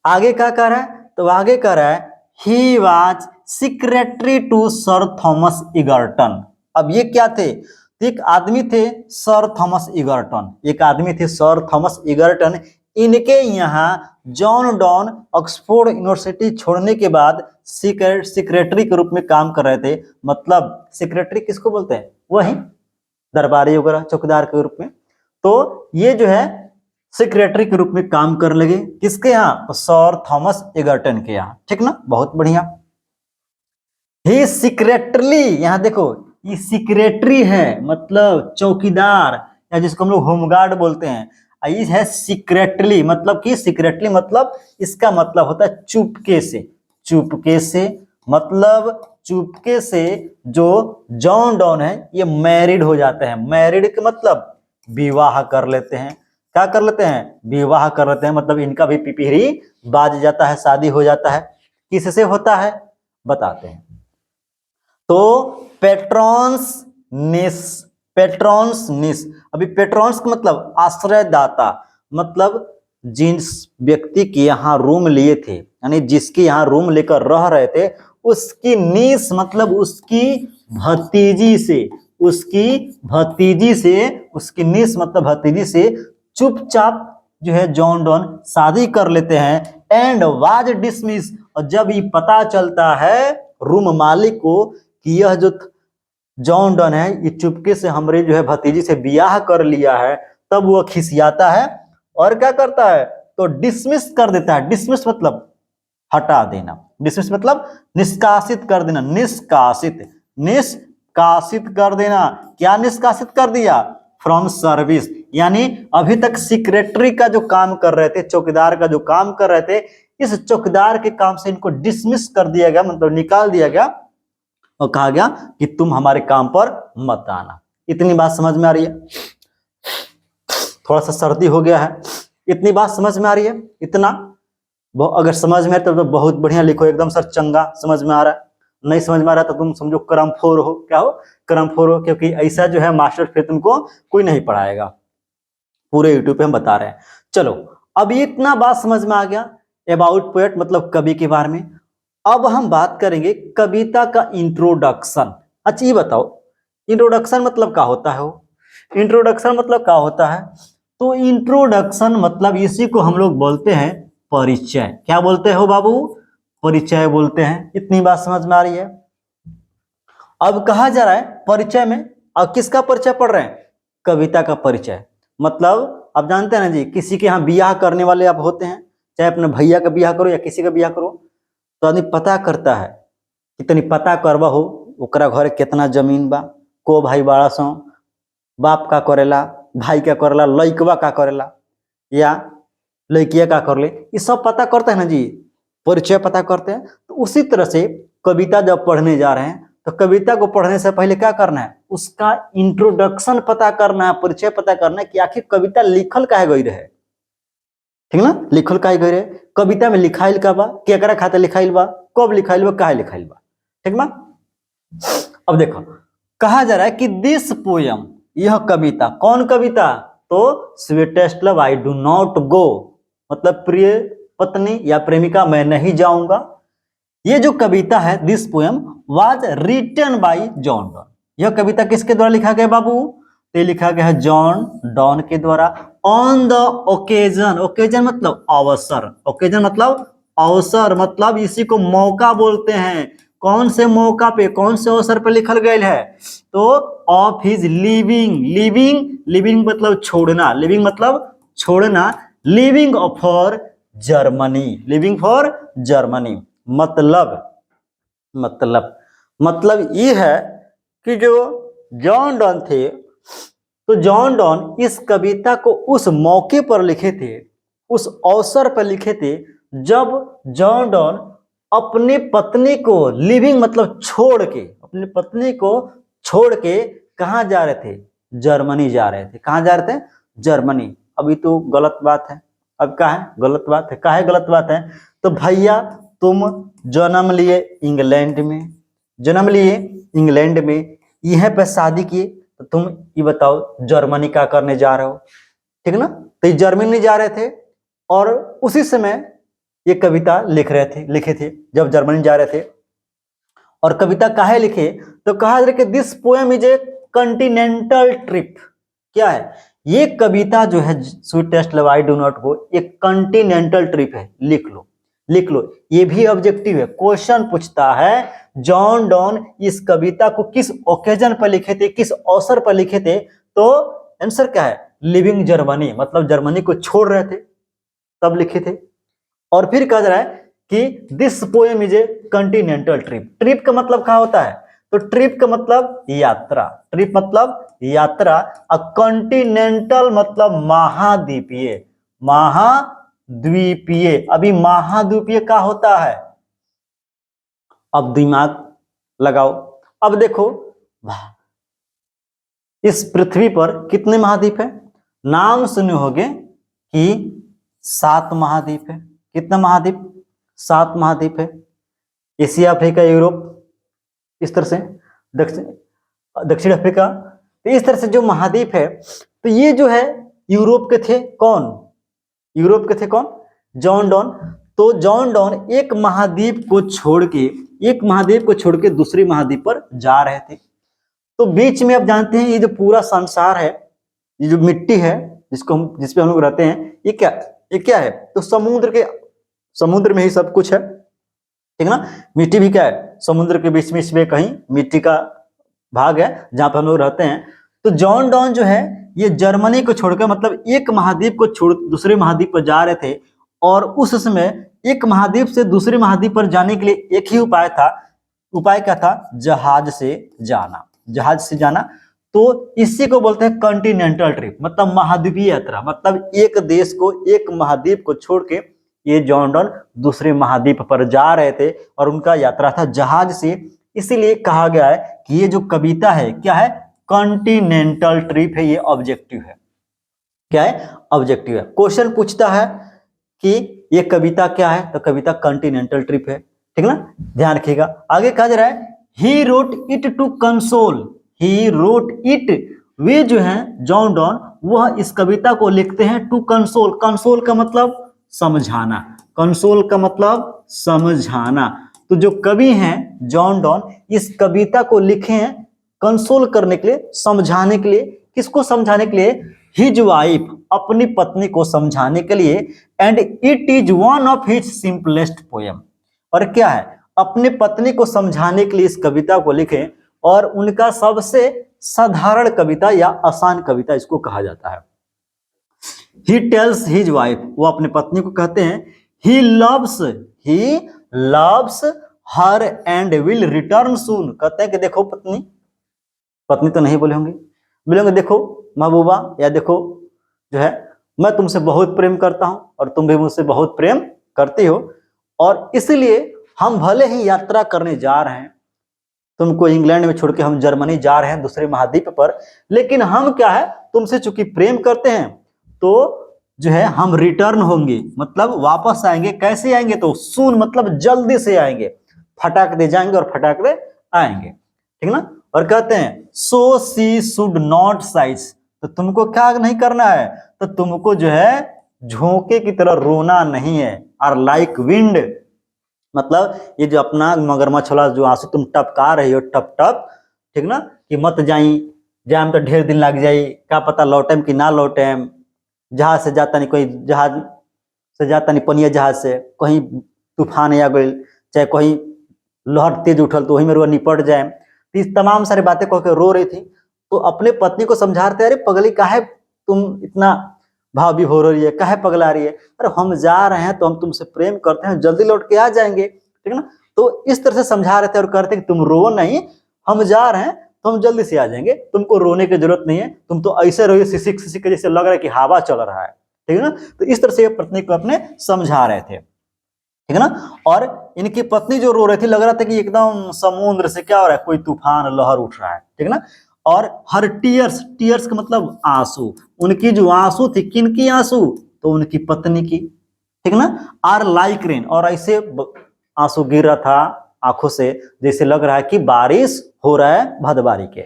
आगे क्या कह रहा है, तो आगे कह रहा है he was secretary to sir Thomas Egerton. अब ये क्या थे, एक आदमी थे सर थॉमस इगर्टन, एक आदमी थे सर थॉमस इगर्टन। इनके यहाँ जॉन डॉन ऑक्सफोर्ड यूनिवर्सिटी छोड़ने के बाद सेक्रेटरी के रूप में काम कर रहे थे। मतलब सेक्रेटरी किसको बोलते हैं, वही दरबारी वगैरह चौकीदार के रूप में। तो ये जो है सेक्रेटरी के रूप में काम कर लगे, किसके यहाँ, सर थॉमस इगर्टन के यहाँ। ठीक ना, बहुत बढ़िया। ही सीक्रेटली, यहाँ देखो ये सिक्रेटरी है मतलब चौकीदार, या जिसको हम लोग होमगार्ड बोलते हैं। ये है सीक्रेटली, मतलब कि सीक्रेटली मतलब इसका मतलब होता है चुपके से, चुपके से मतलब चुपके से जो जॉन डॉन है ये मैरिड हो जाते हैं। मैरिड के मतलब विवाह कर लेते हैं। क्या कर लेते हैं, विवाह कर लेते हैं, मतलब इनका भी पिपीहरी बाज जाता है, शादी हो जाता है। किससे होता है बताते हैं। तो पेट्रॉन्स निस, पेट्रॉन्स निस, अभी पेट्रॉन्स का मतलब आश्रयदाता, मतलब जिस व्यक्ति के यहाँ रूम लिए थे, यानी जिसके यहाँ रूम लेकर रह रहे थे, उसकी नीस मतलब उसकी भतीजी से, उसकी भतीजी से, उसकी नीस मतलब भतीजी से चुपचाप जो है जॉन डॉन शादी कर लेते हैं। एंड वाज डिसमिस, और जब ये पता चलता है रूम मालिक को कि यह जो जॉन डॉन है ये चुपके से हमारे जो है भतीजी से ब्याह कर लिया है, तब वो खिसियाता है और क्या करता है, तो डिसमिस कर देता है। डिसमिस मतलब हटा देना, डिसमिस मतलब निष्कासित कर देना, निष्कासित, निष्कासित कर देना। क्या निष्कासित कर दिया, फ्रॉम सर्विस, यानी अभी तक सेक्रेटरी का जो काम कर रहे थे, चौकीदार का जो काम कर रहे थे, इस चौकीदार के काम से इनको डिसमिस कर दिया गया, मतलब निकाल दिया गया, और कहा गया कि तुम हमारे काम पर मत आना। इतनी बात समझ में आ रही है? थोड़ा सा सर्दी हो गया है, इतनी बात समझ में आ रही है? इतना अगर समझ में तो बहुत बढ़िया लिखो, एकदम सर चंगा समझ में आ रहा है। नहीं समझ में आ रहा तो तुम समझो करमफोर हो। क्या हो, करमफोर हो, क्योंकि ऐसा जो है मास्टर फिर तुमको कोई नहीं पढ़ाएगा, पूरे यूट्यूब पे हम बता रहे हैं। चलो अब इतना बात समझ में आ गया अबाउट पोएट मतलब कवि के बारे में। अब हम बात करेंगे कविता का इंट्रोडक्शन। अच्छा ये बताओ इंट्रोडक्शन मतलब क्या होता है? इंट्रोडक्शन मतलब क्या होता है? तो इंट्रोडक्शन मतलब इसी को हम लोग बोलते हैं परिचय। क्या बोलते हो बाबू? परिचय बोलते हैं। इतनी बात समझ में आ रही है? अब कहा जा रहा है परिचय में, अब किसका परिचय पढ़ रहे हैं? कविता का परिचय। मतलब आप जानते हैं ना जी, किसी के यहाँ बियाह करने वाले आप होते हैं, चाहे अपने भैया का बियाह करो या किसी का बियाह करो, तो आदमी पता करता है कितनी पता करवा हो ओकरा घर कितना जमीन बा, को भाई बाड़ा सो, बाप का करेला, भाई का करेला, लइकवा का करेला या लड़किया का कर ले, ये सब पता करते हैं ना जी, परिचय पता करते हैं। तो उसी तरह से कविता जब पढ़ने जा रहे हैं तो कविता को पढ़ने से पहले क्या करना है, उसका इंट्रोडक्शन पता करना है, परिचय पता करना है कि आखिर कविता लिखल काहे गई रहे। ठीक ना, लिखल काहे गई रहे, कविता में लिखाइल का बा, केकरा खातिर लिखाइल बा, कब लिखाइल बा, काहे लिखाइल बा। ठीक ना। अब देखो कहा जा रहा है कि दिस पोयम, यह कविता, कौन कविता, तो sweetest love I do not गो, मतलब प्रिय पत्नी या प्रेमिका मैं नहीं जाऊंगा। ये जो कविता है this poem was written by John Donne. यह कविता किसके द्वारा लिखा गया बाबू? तो लिखा गया है जॉन डॉन के द्वारा। ऑन द ओकेजन, ओकेजन मतलब अवसर, ओकेजन मतलब अवसर, मतलब इसी को मौका बोलते हैं। कौन से मौका पे, कौन से अवसर पर लिखल गया है? तो of his living, living, living मतलब छोड़ना, लिविंग मतलब छोड़ना, living for Germany, living for Germany. मतलब मतलब मतलब ये है कि जो जॉन डॉन थे, तो जॉन डॉन इस कविता को उस मौके पर लिखे थे, उस अवसर पर लिखे थे जब जॉन डॉन अपनी पत्नी को लिविंग मतलब छोड़ के, अपनी पत्नी को छोड़ के कहाँ जा रहे थे? जर्मनी जा रहे थे। कहाँ जा रहे थे? जर्मनी। अभी तो गलत बात है, अब क्या है गलत बात है, काहे गलत बात है? तो भैया तुम जन्म लिए इंग्लैंड में, जन्म लिए इंग्लैंड में, यहीं पे शादी किए, तो तुम ये बताओ जर्मनी क्या करने जा रहे हो? ठीक ना। तो ये जर्मनी जा रहे थे और उसी समय ये कविता लिख रहे थे, लिखे थे जब जर्मनी जा रहे थे। और कविता काहे लिखे? तो कहा जा रहा कि this poem is a Continental trip. क्या है ये कविता जो है sweetest love I do not गो, एक कंटिनेंटल ट्रिप है। लिख लो, लिख लो, ये भी ऑब्जेक्टिव है, क्वेश्चन पूछता है जॉन डॉन इस कविता को किस ओकेजन पर लिखे थे, किस अवसर पर लिखे थे? तो आंसर क्या है? लिविंग जर्मनी, मतलब जर्मनी को छोड़ रहे थे तब लिखे थे। और फिर कह रहा है कि this poem is a Continental trip. Trip का मतलब क्या होता है? तो ट्रिप का मतलब यात्रा, ट्रिप मतलब यात्रा, और कॉन्टिनेंटल मतलब महाद्वीपीय, महाद्वीपीय। अभी महाद्वीपीय क्या होता है? अब दिमाग लगाओ। अब देखो इस पृथ्वी पर कितने महाद्वीप है? नाम सुने होंगे कि 7 महाद्वीप है। कितना महाद्वीप? 7 महाद्वीप है। एशिया, अफ्रीका, यूरोप, इस तरह से दक्षिण दक्षिण अफ्रीका। तो इस तरह से जो महाद्वीप है, तो ये जो है यूरोप के थे। कौन? यूरोप के थे कौन? John Donne. तो जॉन डॉन एक महाद्वीप को छोड़ के दूसरे महाद्वीप पर जा रहे थे। तो बीच में आप जानते हैं ये जो पूरा संसार है, ये जो मिट्टी है जिसपे हम लोग रहते हैं, ये क्या है? तो समुद्र में ही सब कुछ है, ठीक ना। मिट्टी भी क्या है? समुद्र के बीच में कहीं मिट्टी का भाग है जहां पर हम लोग रहते हैं। तो जॉन डॉन जो है ये जर्मनी को छोड़कर, मतलब एक महाद्वीप को छोड़ दूसरे महाद्वीप पर जा रहे थे। और उस समय एक महाद्वीप से दूसरे महाद्वीप पर जाने के लिए एक ही उपाय था। उपाय क्या था? जहाज से जाना। तो इसी को बोलते हैं कॉन्टिनेंटल ट्रिप, मतलब महाद्वीपीय यात्रा। मतलब एक देश को, एक महाद्वीप को छोड़ के ये जॉन डॉन दूसरे महाद्वीप पर जा रहे थे और उनका यात्रा था जहाज से। इसीलिए कहा गया है कि ये जो कविता है क्या है? कॉन्टिनेंटल ट्रिप है। ये ऑब्जेक्टिव है। क्या है? ऑब्जेक्टिव है। क्वेश्चन पूछता है कि ये कविता क्या है, तो कविता कॉन्टिनेंटल ट्रिप है, ठीक ना। ध्यान रखिएगा। आगे कहा जा रहा है he wrote it to console. He wrote it, वे जो है जॉन डॉन, वह इस कविता को लिखते हैं टू कंसोल। कंसोल का मतलब समझाना। कंसोल का मतलब समझाना। तो जो कवि हैं जॉन डॉन, इस कविता को लिखे हैं कंसोल करने के लिए, समझाने के लिए। किसको समझाने के लिए? हिज वाइफ, अपनी पत्नी को समझाने के लिए। And it is one of his simplest poem. और क्या है? अपनी पत्नी को समझाने के लिए इस कविता को लिखे और उनका सबसे साधारण कविता या आसान कविता इसको कहा जाता है। ही टेल्स हिज वाइफ, वो अपनी पत्नी को कहते हैं he loves her and will return soon. कहते हैं कि देखो पत्नी तो नहीं बोले होंगे, देखो महबूबा, या देखो जो है मैं तुमसे बहुत प्रेम करता हूं और तुम भी मुझसे बहुत प्रेम करती हो, और इसलिए हम भले ही यात्रा करने जा रहे हैं, तुमको इंग्लैंड में छोड़ के हम जर्मनी जा रहे हैं दूसरे महाद्वीप पर, लेकिन हम क्या है तुमसे चूंकि प्रेम करते हैं तो जो है हम रिटर्न होंगे, मतलब वापस आएंगे। कैसे आएंगे? तो सून मतलब जल्दी से आएंगे, फटाक दे जाएंगे और फटाक दे आएंगे, ठीक ना। और कहते हैं सो सी शुड नॉट साइज, तो तुमको क्या नहीं करना है? तो तुमको जो है झोंके की तरह रोना नहीं है। और लाइक विंड, मतलब ये जो अपना मगरमच्छ वाला जो आंसू तुम टपका रही हो, टप टप, ठीक ना, कि मत जाए तो ढेर दिन लग जाई, क्या पता लौटेम कि ना लौटेम। जहाज से जाता नहीं, कोई जहाज से जाता नहीं, पनिया जहाज से कहीं तूफान आ गई, चाहे कहीं लहर तेज उठल तो वही में निपट जाए। तो इस तमाम सारी बातें कह के रो रही थी। तो अपने पत्नी को समझा रहे थे, अरे पगली काहे तुम इतना भाव भी हो रही है, काहे पगला रही है? अरे हम जा रहे हैं तो हम तुमसे प्रेम करते हैं, जल्दी लौट के आ जाएंगे, ठीक ना। तो इस तरह से समझा रहे थे और कहते कि तुम रो नहीं, हम जा रहे हैं तो हम जल्दी से आ जाएंगे, तुमको रोने की जरूरत नहीं है, तुम तो ऐसे रहो सिसिक के जैसे लग रहा है कि हवा चल रहा है, ठीक है ना। तो इस तरह से पत्नी को अपने समझा रहे थे, ठीक है ना। और इनकी पत्नी जो रो रही थी, लग रहा था कि एकदम समुद्र से क्या हो रहा है, कोई तूफान लहर उठ रहा है, ठीक है ना। और हर टीयर्स का मतलब आंसू, उनकी जो आंसू थी, किनकी आंसू? तो उनकी पत्नी की, ठीक ना। आर लाइक रेन, और ऐसे आंसू गिर रहा था आंखों से जैसे लग रहा है कि बारिश हो रहा है भदबारी के,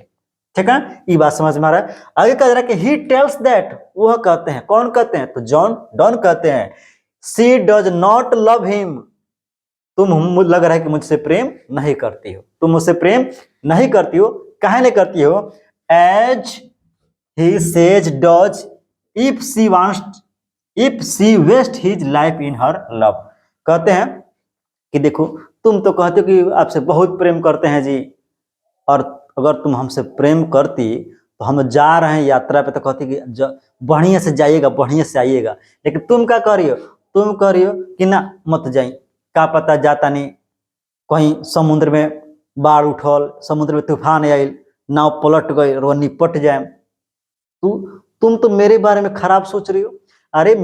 ठीक है। ये बात समझ में आ रहा है। आगे कह रहा है कि ही टेल्स दैट, वह कहते हैं, कौन कहते हैं? तो जॉन डॉन कहते हैं she does not love him, तुम लग रहा है कि मुझसे प्रेम नहीं करती हो, तुम मुझसे प्रेम नहीं करती हो। काहे नहीं करती हो? As he says does if she waste his life in her love. कहते हैं कि देखो तुम तो कहते हो कि आपसे बहुत प्रेम करते हैं जी, और अगर तुम हमसे प्रेम करती तो हम जा रहे हैं यात्रा पे, तो कहती कि बढ़िया से जाइएगा, बढ़िया से आइएगा। लेकिन तुम क्या कर रही हो? तुम कह रही हो कि ना मत जाई, क्या पता जाता नहीं कहीं समुद्र में बाढ़ उठल, समुद्र में तूफान आयल, नाव पलट गए और निपट जाए। तुम तो मेरे बारे में खराब सोच रही हो। अरे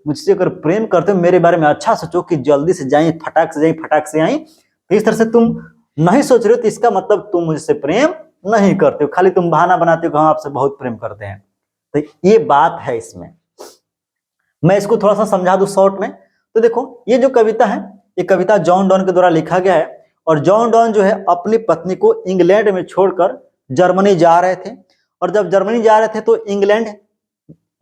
मुझसे अगर प्रेम करते हो मेरे बारे में अच्छा सोचो कि जल्दी से जाए, फटाक से जाए, फटाक से आई। तो इस तरह से तुम नहीं सोच रहे हो तो इसका मतलब तुम मुझसे प्रेम नहीं करते हो, खाली तुम बहाना बनाते हो कि हम आपसे बहुत प्रेम करते हैं। तो ये बात है इसमें। मैं इसको थोड़ा सा समझा दूं शॉर्ट में। तो देखो ये जो कविता है, ये कविता जॉन डॉन के द्वारा लिखा गया है और जॉन डॉन जो है अपनी पत्नी को इंग्लैंड में छोड़कर जर्मनी जा रहे थे। और जब जर्मनी जा रहे थे तो इंग्लैंड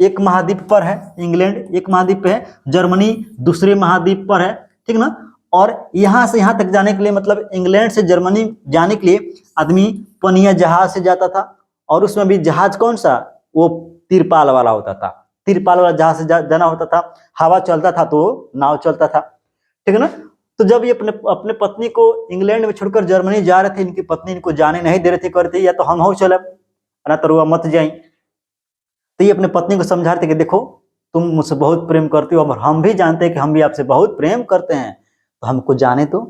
एक महाद्वीप पर है, इंग्लैंड एक महाद्वीप पे है, जर्मनी दूसरे महाद्वीप पर है, ठीक ना। और यहां से यहां तक जाने के लिए, मतलब इंग्लैंड से जर्मनी जाने के लिए आदमी पनिया जहाज से जाता था। और उसमें भी जहाज कौन सा, वो तिरपाल वाला होता था, तिरपाल वाला जहाज से जाना होता था। हवा चलता था तो नाव चलता था, ठीक है ना। तो जब ये अपने पत्नी को इंग्लैंड में छोड़कर जर्मनी जा रहे थे, इनकी पत्नी इनको जाने नहीं दे रहे थे, कहते या तो हम हो चले ना तो मत जाई। तो ये अपने पत्नी को समझा रहे थे कि देखो तुम मुझसे बहुत प्रेम करती हो और हम भी जानते हैं कि हम भी आपसे बहुत प्रेम करते हैं, तो हमको जाने दो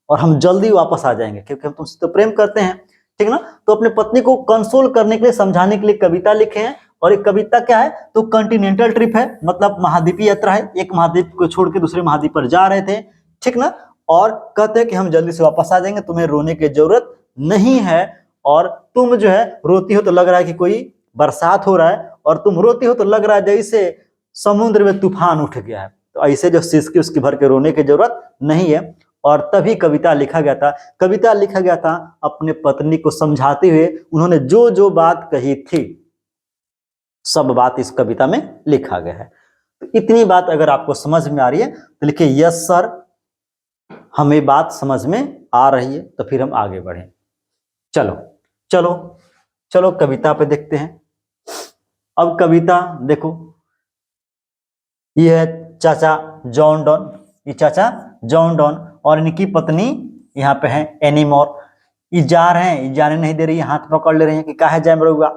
और हम जल्दी वापस आ जाएंगे क्योंकि हम तुमसे तो प्रेम करते हैं, ठीक ना। तो अपने पत्नी को कंसोल करने के लिए, समझाने के लिए कविता लिखे हैं। और एक कविता क्या है, तो कंटिनेंटल ट्रिप है, मतलब महाद्वीपीय यात्रा है, एक महाद्वीप को छोड़ के दूसरे महाद्वीप पर जा रहे थे, ठीक ना। और कहते हैं कि हम जल्दी से वापस आ जाएंगे, तुम्हें रोने की जरूरत नहीं है। और तुम जो है रोती हो तो लग रहा है कि कोई बरसात हो रहा है, और तुम रोती हो तो लग रहा है जैसे समुद्र में तूफान उठ गया है। तो ऐसे जो सिसकी उसकी भर के रोने की जरूरत नहीं है। और तभी कविता लिखा गया था। कविता लिखा गया था अपने पत्नी को समझाते हुए। उन्होंने जो जो बात कही थी सब बात इस कविता में लिखा गया है। तो इतनी बात अगर आपको समझ में आ रही है तो लिखिए यस सर, हमें बात समझ में आ रही है, तो फिर हम आगे बढ़े। चलो चलो चलो कविता पे देखते हैं। अब कविता देखो, ये है चाचा जॉन डॉन, ये चाचा जॉन डॉन और इनकी पत्नी यहाँ पे है एनी मोर। ये जा रहे हैं, ये जाने नहीं दे रही है, हाथ पकड़ ले रहे हैं कि काहे जाए बरुआ,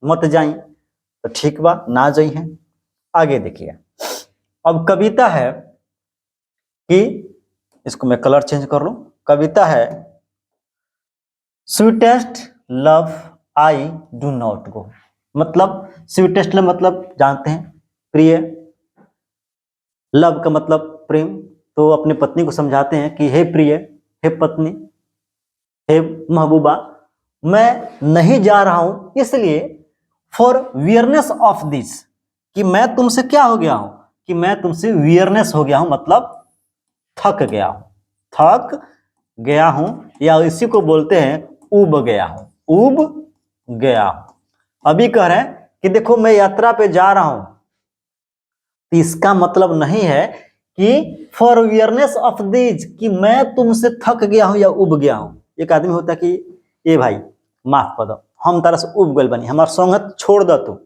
मत जाई। तो ठीक बा, ना जाई है। आगे देखिए, अब कविता है कि इसको मैं कलर चेंज कर लूं। कविता है sweetest love I do not गो। मतलब स्वीटेस्ट लव मतलब जानते हैं प्रिय, लव का मतलब प्रेम। तो अपने पत्नी को समझाते हैं कि हे प्रिय, हे पत्नी, हे महबूबा, मैं नहीं जा रहा हूं इसलिए फॉर वियरनेस ऑफ दिस, कि मैं तुमसे क्या हो गया हूं, कि मैं तुमसे वियरनेस हो गया हूं, मतलब थक गया हूं, थक गया हूं, या इसी को बोलते हैं उब गया हूं, उब गया हूं। अभी कह रहे हैं कि देखो मैं यात्रा पे जा रहा हूं, तो इसका मतलब नहीं है कि फॉर वियरनेस ऑफ दिस, कि मैं तुमसे थक गया हूं या उब गया हूं। एक आदमी होता है कि ए भाई माफ कर दो, हम तारा से उब गल बनी, हमार संगत छोड़ दो तू,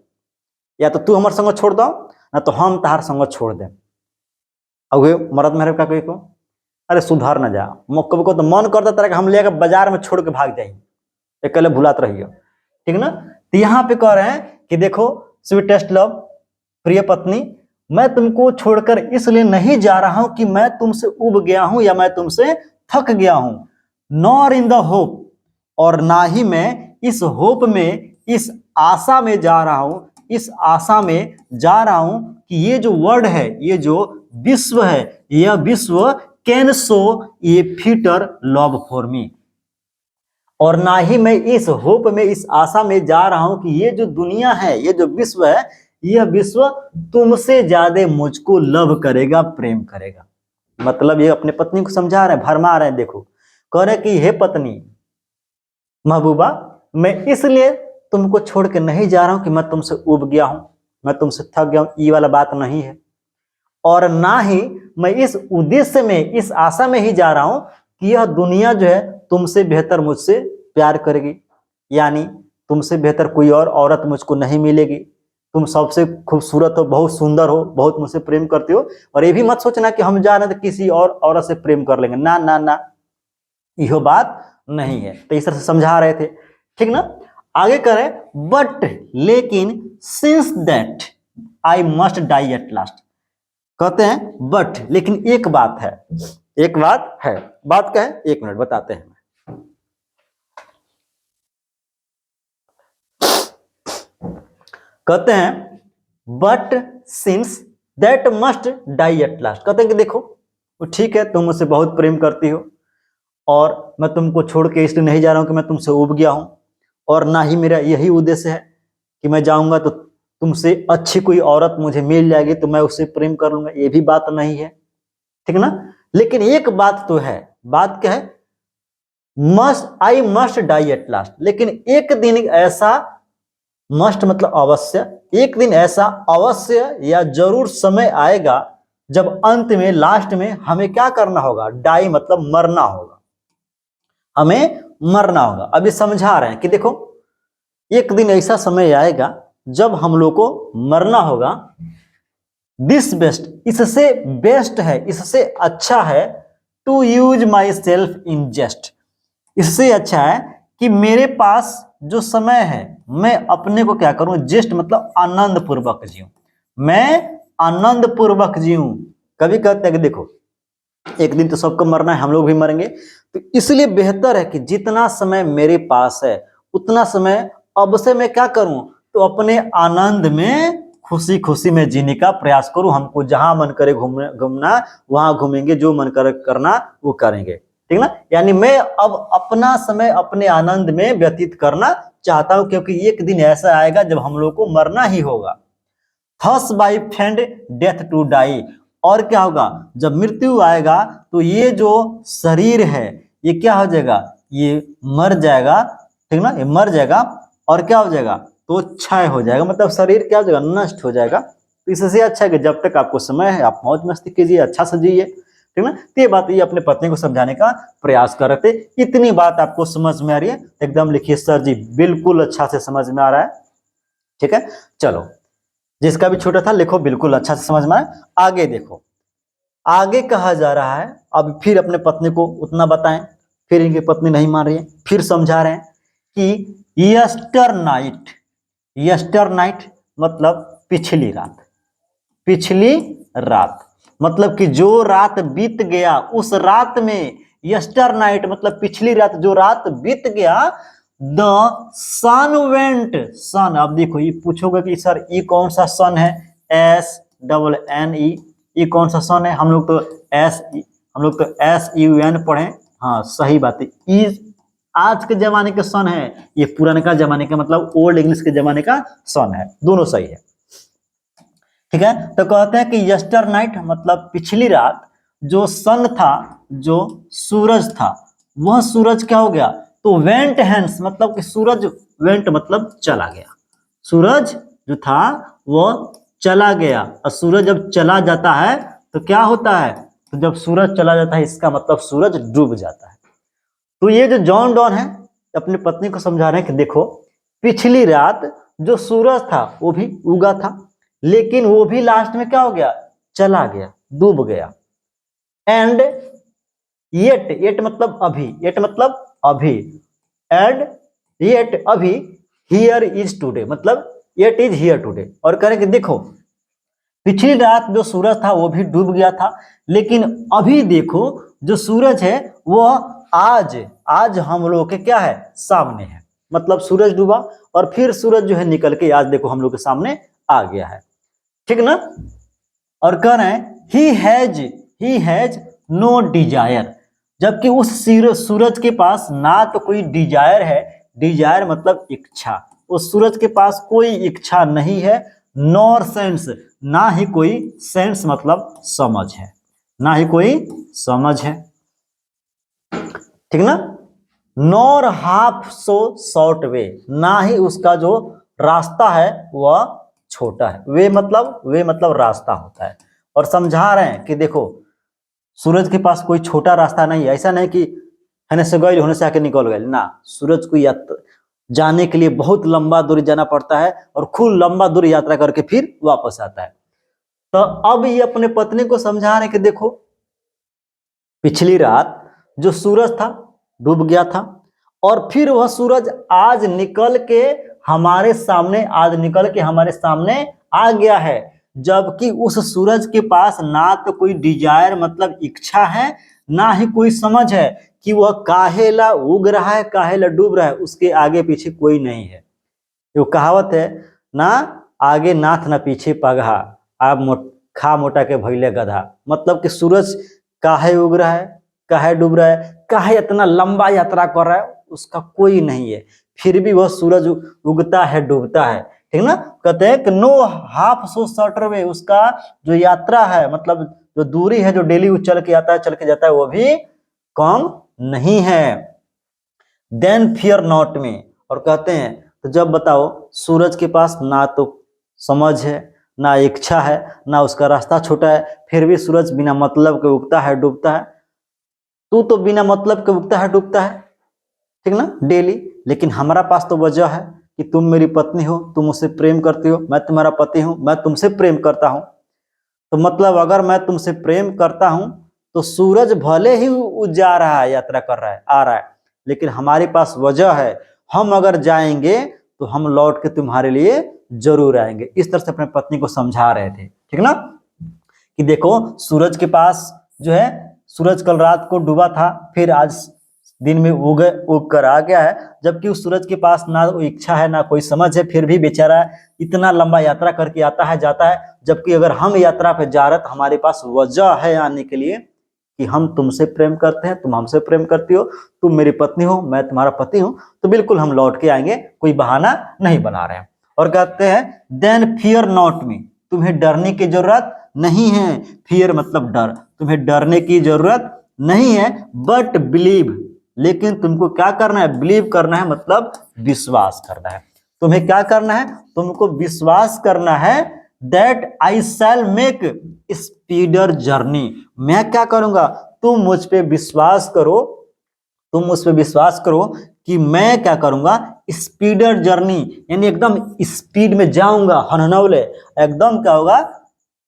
या तो तू हमार संगत छोड़ दो ना तो हम तार संगत छोड़ दे। अब मरद मेहरब का कोई को अरे सुधर न जा, कभी को तो मन करता तरह कि हम लेकर बाजार में छोड़ के भाग जाए, अकेले भुलात रहियो, ठीक ना। तो यहाँ पे कह रहे हैं कि देखो स्वीटेस्ट लव, प्रिय पत्नी, मैं तुमको छोड़कर इसलिए नहीं जा रहा हूं कि मैं तुमसे उब गया हूं या मैं तुमसे थक गया हूं। नॉर इन द होप, और ना ही मैं इस होप में, इस आशा में जा रहा हूं, इस आशा में जा रहा हूं कि ये जो वर्ड है, ये जो विश्व है, यह विश्व can show A fitter love for me. और ना ही मैं इस होप में, इस आशा में जा रहा हूं कि ये जो दुनिया है, ये जो विश्व है, यह विश्व तुमसे ज्यादा मुझको लव करेगा, प्रेम करेगा। मतलब ये अपने पत्नी को समझा रहे हैं, भरमा रहे हैं। देखो कह रहे कि हे पत्नी महबूबा, मैं इसलिए तुमको छोड़ के नहीं जा रहा हूं कि मैं तुमसे उब गया हूं, मैं तुमसे थक गया हूं, ये वाला बात नहीं है। और ना ही मैं इस उद्देश्य में, इस आशा में ही जा रहा हूं कि यह दुनिया जो है तुमसे बेहतर मुझसे प्यार करेगी, यानी तुमसे बेहतर कोई और औरत मुझको नहीं मिलेगी। तुम सबसे खूबसूरत हो, बहुत सुंदर हो, बहुत मुझसे प्रेम करते हो। और ये भी मत सोचना कि हम जा रहे हैं तो किसी और औरत से प्रेम कर लेंगे, ना ना ना, यह बात नहीं है। तो इस तरह से समझा रहे थे, ठीक ना। आगे करें, बट लेकिन since that I must die at last. कहते हैं बट लेकिन एक बात है, एक बात है। बात क्या है, एक मिनट बताते हैं। कहते हैं but since that must die at last. कहते हैं कि देखो ठीक है, तुम मुझसे बहुत प्रेम करती हो और मैं तुमको छोड़ के इसलिए नहीं जा रहा हूं कि मैं तुमसे उब गया हूं, और ना ही मेरा यही उद्देश्य है कि मैं जाऊंगा तो तुमसे अच्छी कोई औरत मुझे मिल जाएगी तो मैं उससे प्रेम कर लूंगा, ये भी बात नहीं है, ठीक ना। लेकिन एक बात तो है। बात क्या है, I must die at last, लेकिन एक दिन ऐसा, मस्ट मतलब अवश्य, एक दिन ऐसा अवश्य या जरूर समय आएगा जब अंत में, लास्ट में हमें क्या करना होगा, डाई मतलब मरना होगा, हमें मरना होगा। अभी समझा रहे हैं कि देखो एक दिन ऐसा समय आएगा जब हम लोग को मरना होगा। दिस बेस्ट, इससे बेस्ट है, इससे अच्छा है, to use my self in jest, इससे अच्छा है कि मेरे पास जो समय है मैं अपने को क्या करूं, जेस्ट मतलब आनंद पूर्वक जीऊं, मैं आनंद पूर्वक जीऊं। कभी कहते हैं कि देखो एक दिन तो सबको मरना है, हम लोग भी मरेंगे, तो इसलिए बेहतर है कि जितना समय मेरे पास है उतना समय अब से मैं क्या करूं, तो अपने आनंद में खुशी खुशी में जीने का प्रयास करूं। हमको जहां मन करे घूमना वहां घूमेंगे, जो मन करे करना वो करेंगे, ठीक ना। यानी मैं अब अपना समय अपने आनंद में व्यतीत करना चाहता हूं, क्योंकि एक दिन ऐसा आएगा जब हम लोग को मरना ही होगा। Thus by feigned death to die, और क्या होगा जब मृत्यु आएगा तो ये जो शरीर है ये क्या हो जाएगा, ये मर जाएगा, ठीक ना, ये मर जाएगा और क्या हो जाएगा, तो क्षय हो जाएगा, मतलब शरीर क्या हो जाएगा, नष्ट हो जाएगा। तो इससे अच्छा है कि जब तक आपको समय है आप मौज मस्ती कीजिए, अच्छा से जिए, ठीक ना। तो ये बात ये अपने पत्नी को समझाने का प्रयास कर रहे थे। इतनी बात आपको समझ में आ रही है, एकदम लिखिए सर जी बिल्कुल अच्छा से समझ में आ रहा है, ठीक है। चलो जिसका भी छोटा था लिखो बिल्कुल अच्छा से समझ में आए। आगे देखो, आगे कहा जा रहा है, अब फिर अपने पत्नी को उतना बताएं, फिर इनकी पत्नी नहीं मान रही है, फिर समझा रहे हैं कि यस्टर नाइट, यस्टर नाइट मतलब पिछली रात, पिछली रात मतलब कि जो रात बीत गया उस रात में, यस्टर नाइट मतलब पिछली रात जो रात बीत गया, द सन वेंट, सन, अब देखो ये पूछोगे कि सर ये कौन सा सन है, एस डबल एन ई, ये कौन सा सन है, हम लोग तो एस यू एन पढ़े, हाँ सही बात है, ई आज के जमाने के सन है, ये पुराने जमाने के मतलब ओल्ड इंग्लिश के जमाने का सन है, दोनों सही है, ठीक है। तो कहते हैं कि यस्टर नाइट मतलब पिछली रात जो सन था, जो सूरज था, वह सूरज क्या हो गया, तो वेंट हैंस मतलब कि सूरज, वेंट मतलब चला गया, सूरज जो था वह चला गया, और सूरज जब चला जाता है तो क्या होता है, तो जब सूरज चला जाता है इसका मतलब सूरज डूब जाता है। तो ये जो जॉन डॉन है अपनी पत्नी को समझा रहे हैं कि देखो पिछली रात जो सूरज था वो भी उगा था, लेकिन वो भी लास्ट में क्या हो गया, चला गया, डूब गया। एंड येट, येट मतलब अभी, येट मतलब अभी, एंड येट अभी, हियर इज टुडे मतलब येट इज हियर टुडे, और कह रहे कि देखो पिछली रात जो सूरज था वो भी डूब गया था, लेकिन अभी देखो जो सूरज है वो आज, आज हम लोग के क्या है, सामने है, मतलब सूरज डूबा और फिर सूरज जो है निकल के आज देखो हम लोग के सामने आ गया है, ठीक ना। और कह रहे हैं ही हैज नो डिजायर, जबकि उस सूरज के पास ना तो कोई डिजायर है, डिजायर मतलब इच्छा, उस सूरज के पास कोई इच्छा नहीं है, नॉर सेंस, ना ही कोई सेंस मतलब समझ है, ना ही कोई समझ है, ठीक ना। Nor half so short way, ना ही उसका जो रास्ता है वह छोटा है, वे मतलब रास्ता होता है। और समझा रहे हैं कि देखो सूरज के पास कोई छोटा रास्ता नहीं है, ऐसा नहीं कि होने से गए होने से आके निकल गए ना, सूरज को जाने के लिए बहुत लंबा दूरी जाना पड़ता है और खूब लंबा दूरी यात्रा करके फिर वापस आता है। तो अब ये अपने पत्नी को समझा रहे हैं कि देखो पिछली रात जो सूरज था डूब गया था और फिर वह सूरज आज निकल के हमारे सामने, आज निकल के हमारे सामने आ गया है, जबकि उस सूरज के पास ना तो कोई डिजायर मतलब इच्छा है, ना ही कोई समझ है कि वह काहेला उग रहा है काहेला डूब रहा है, उसके आगे पीछे कोई नहीं है। वो कहावत है ना, आगे नाथ ना पीछे पगहा, आप खा मोटा के भैले गधा, मतलब कि सूरज काहे उग रहा है काहे डूब रहा है, काहे इतना लंबा यात्रा कर रहा है, उसका कोई नहीं है, फिर भी वह सूरज उगता है डूबता है, ठीक ना। कहते हैं कि no half so shorter way, उसका जो यात्रा है मतलब जो दूरी है जो डेली चल के आता है चल के जाता है वो भी कम नहीं है। Then fear not me. और कहते हैं तो जब बताओ सूरज के पास ना तो समझ है, ना इच्छा है, ना उसका रास्ता छोटा है, फिर भी सूरज बिना मतलब के उगता है डूबता है। तू तो बिना मतलब के उगता है डूबता है, ठीक ना, डेली। लेकिन हमारा पास तो वजह है कि तुम मेरी पत्नी हो, तुम मुझसे प्रेम करती हो, मैं तुम्हारा पति हूं, मैं तुमसे प्रेम करता हूं। तो मतलब अगर मैं तुमसे प्रेम करता हूं तो सूरज भले ही जा रहा है, यात्रा कर रहा है, आ रहा है, लेकिन हमारे पास वजह है। हम अगर जाएंगे तो हम लौट के तुम्हारे लिए जरूर आएंगे। इस तरह से अपने पत्नी को समझा रहे थे, ठीक ना, कि देखो सूरज के पास जो है, सूरज कल रात को डूबा था, फिर आज दिन में उग कर आ गया है, जबकि उस सूरज के पास ना इच्छा है, ना कोई समझ है, फिर भी बेचारा इतना लंबा यात्रा करके आता है जाता है। जबकि अगर हम यात्रा पे जा रहे तो हमारे पास वजह है आने के लिए कि हम तुमसे प्रेम करते हैं, तुम हमसे प्रेम करती हो, तुम मेरी पत्नी हो, मैं तुम्हारा पति हूं, तो बिल्कुल हम लौट के आएंगे, कोई बहाना नहीं बना रहे हैं। और कहते हैं देन फियर नॉट मी, तुम्हें डरने की जरूरत नहीं है। फियर मतलब डर, तुम्हें डरने की जरूरत नहीं है, बट बिलीव, लेकिन तुमको क्या करना है, बिलीव करना है, मतलब विश्वास करना है। तुम्हें क्या करना है, तुमको विश्वास करना है that I shall make speedier journey. मैं क्या करूंगा, तुम मुझ पे विश्वास करो, तुम मुझ पे विश्वास करो कि मैं क्या करूंगा, स्पीडर जर्नी, यानी एकदम स्पीड में जाऊंगा, हनहनौले, एकदम क्या होगा,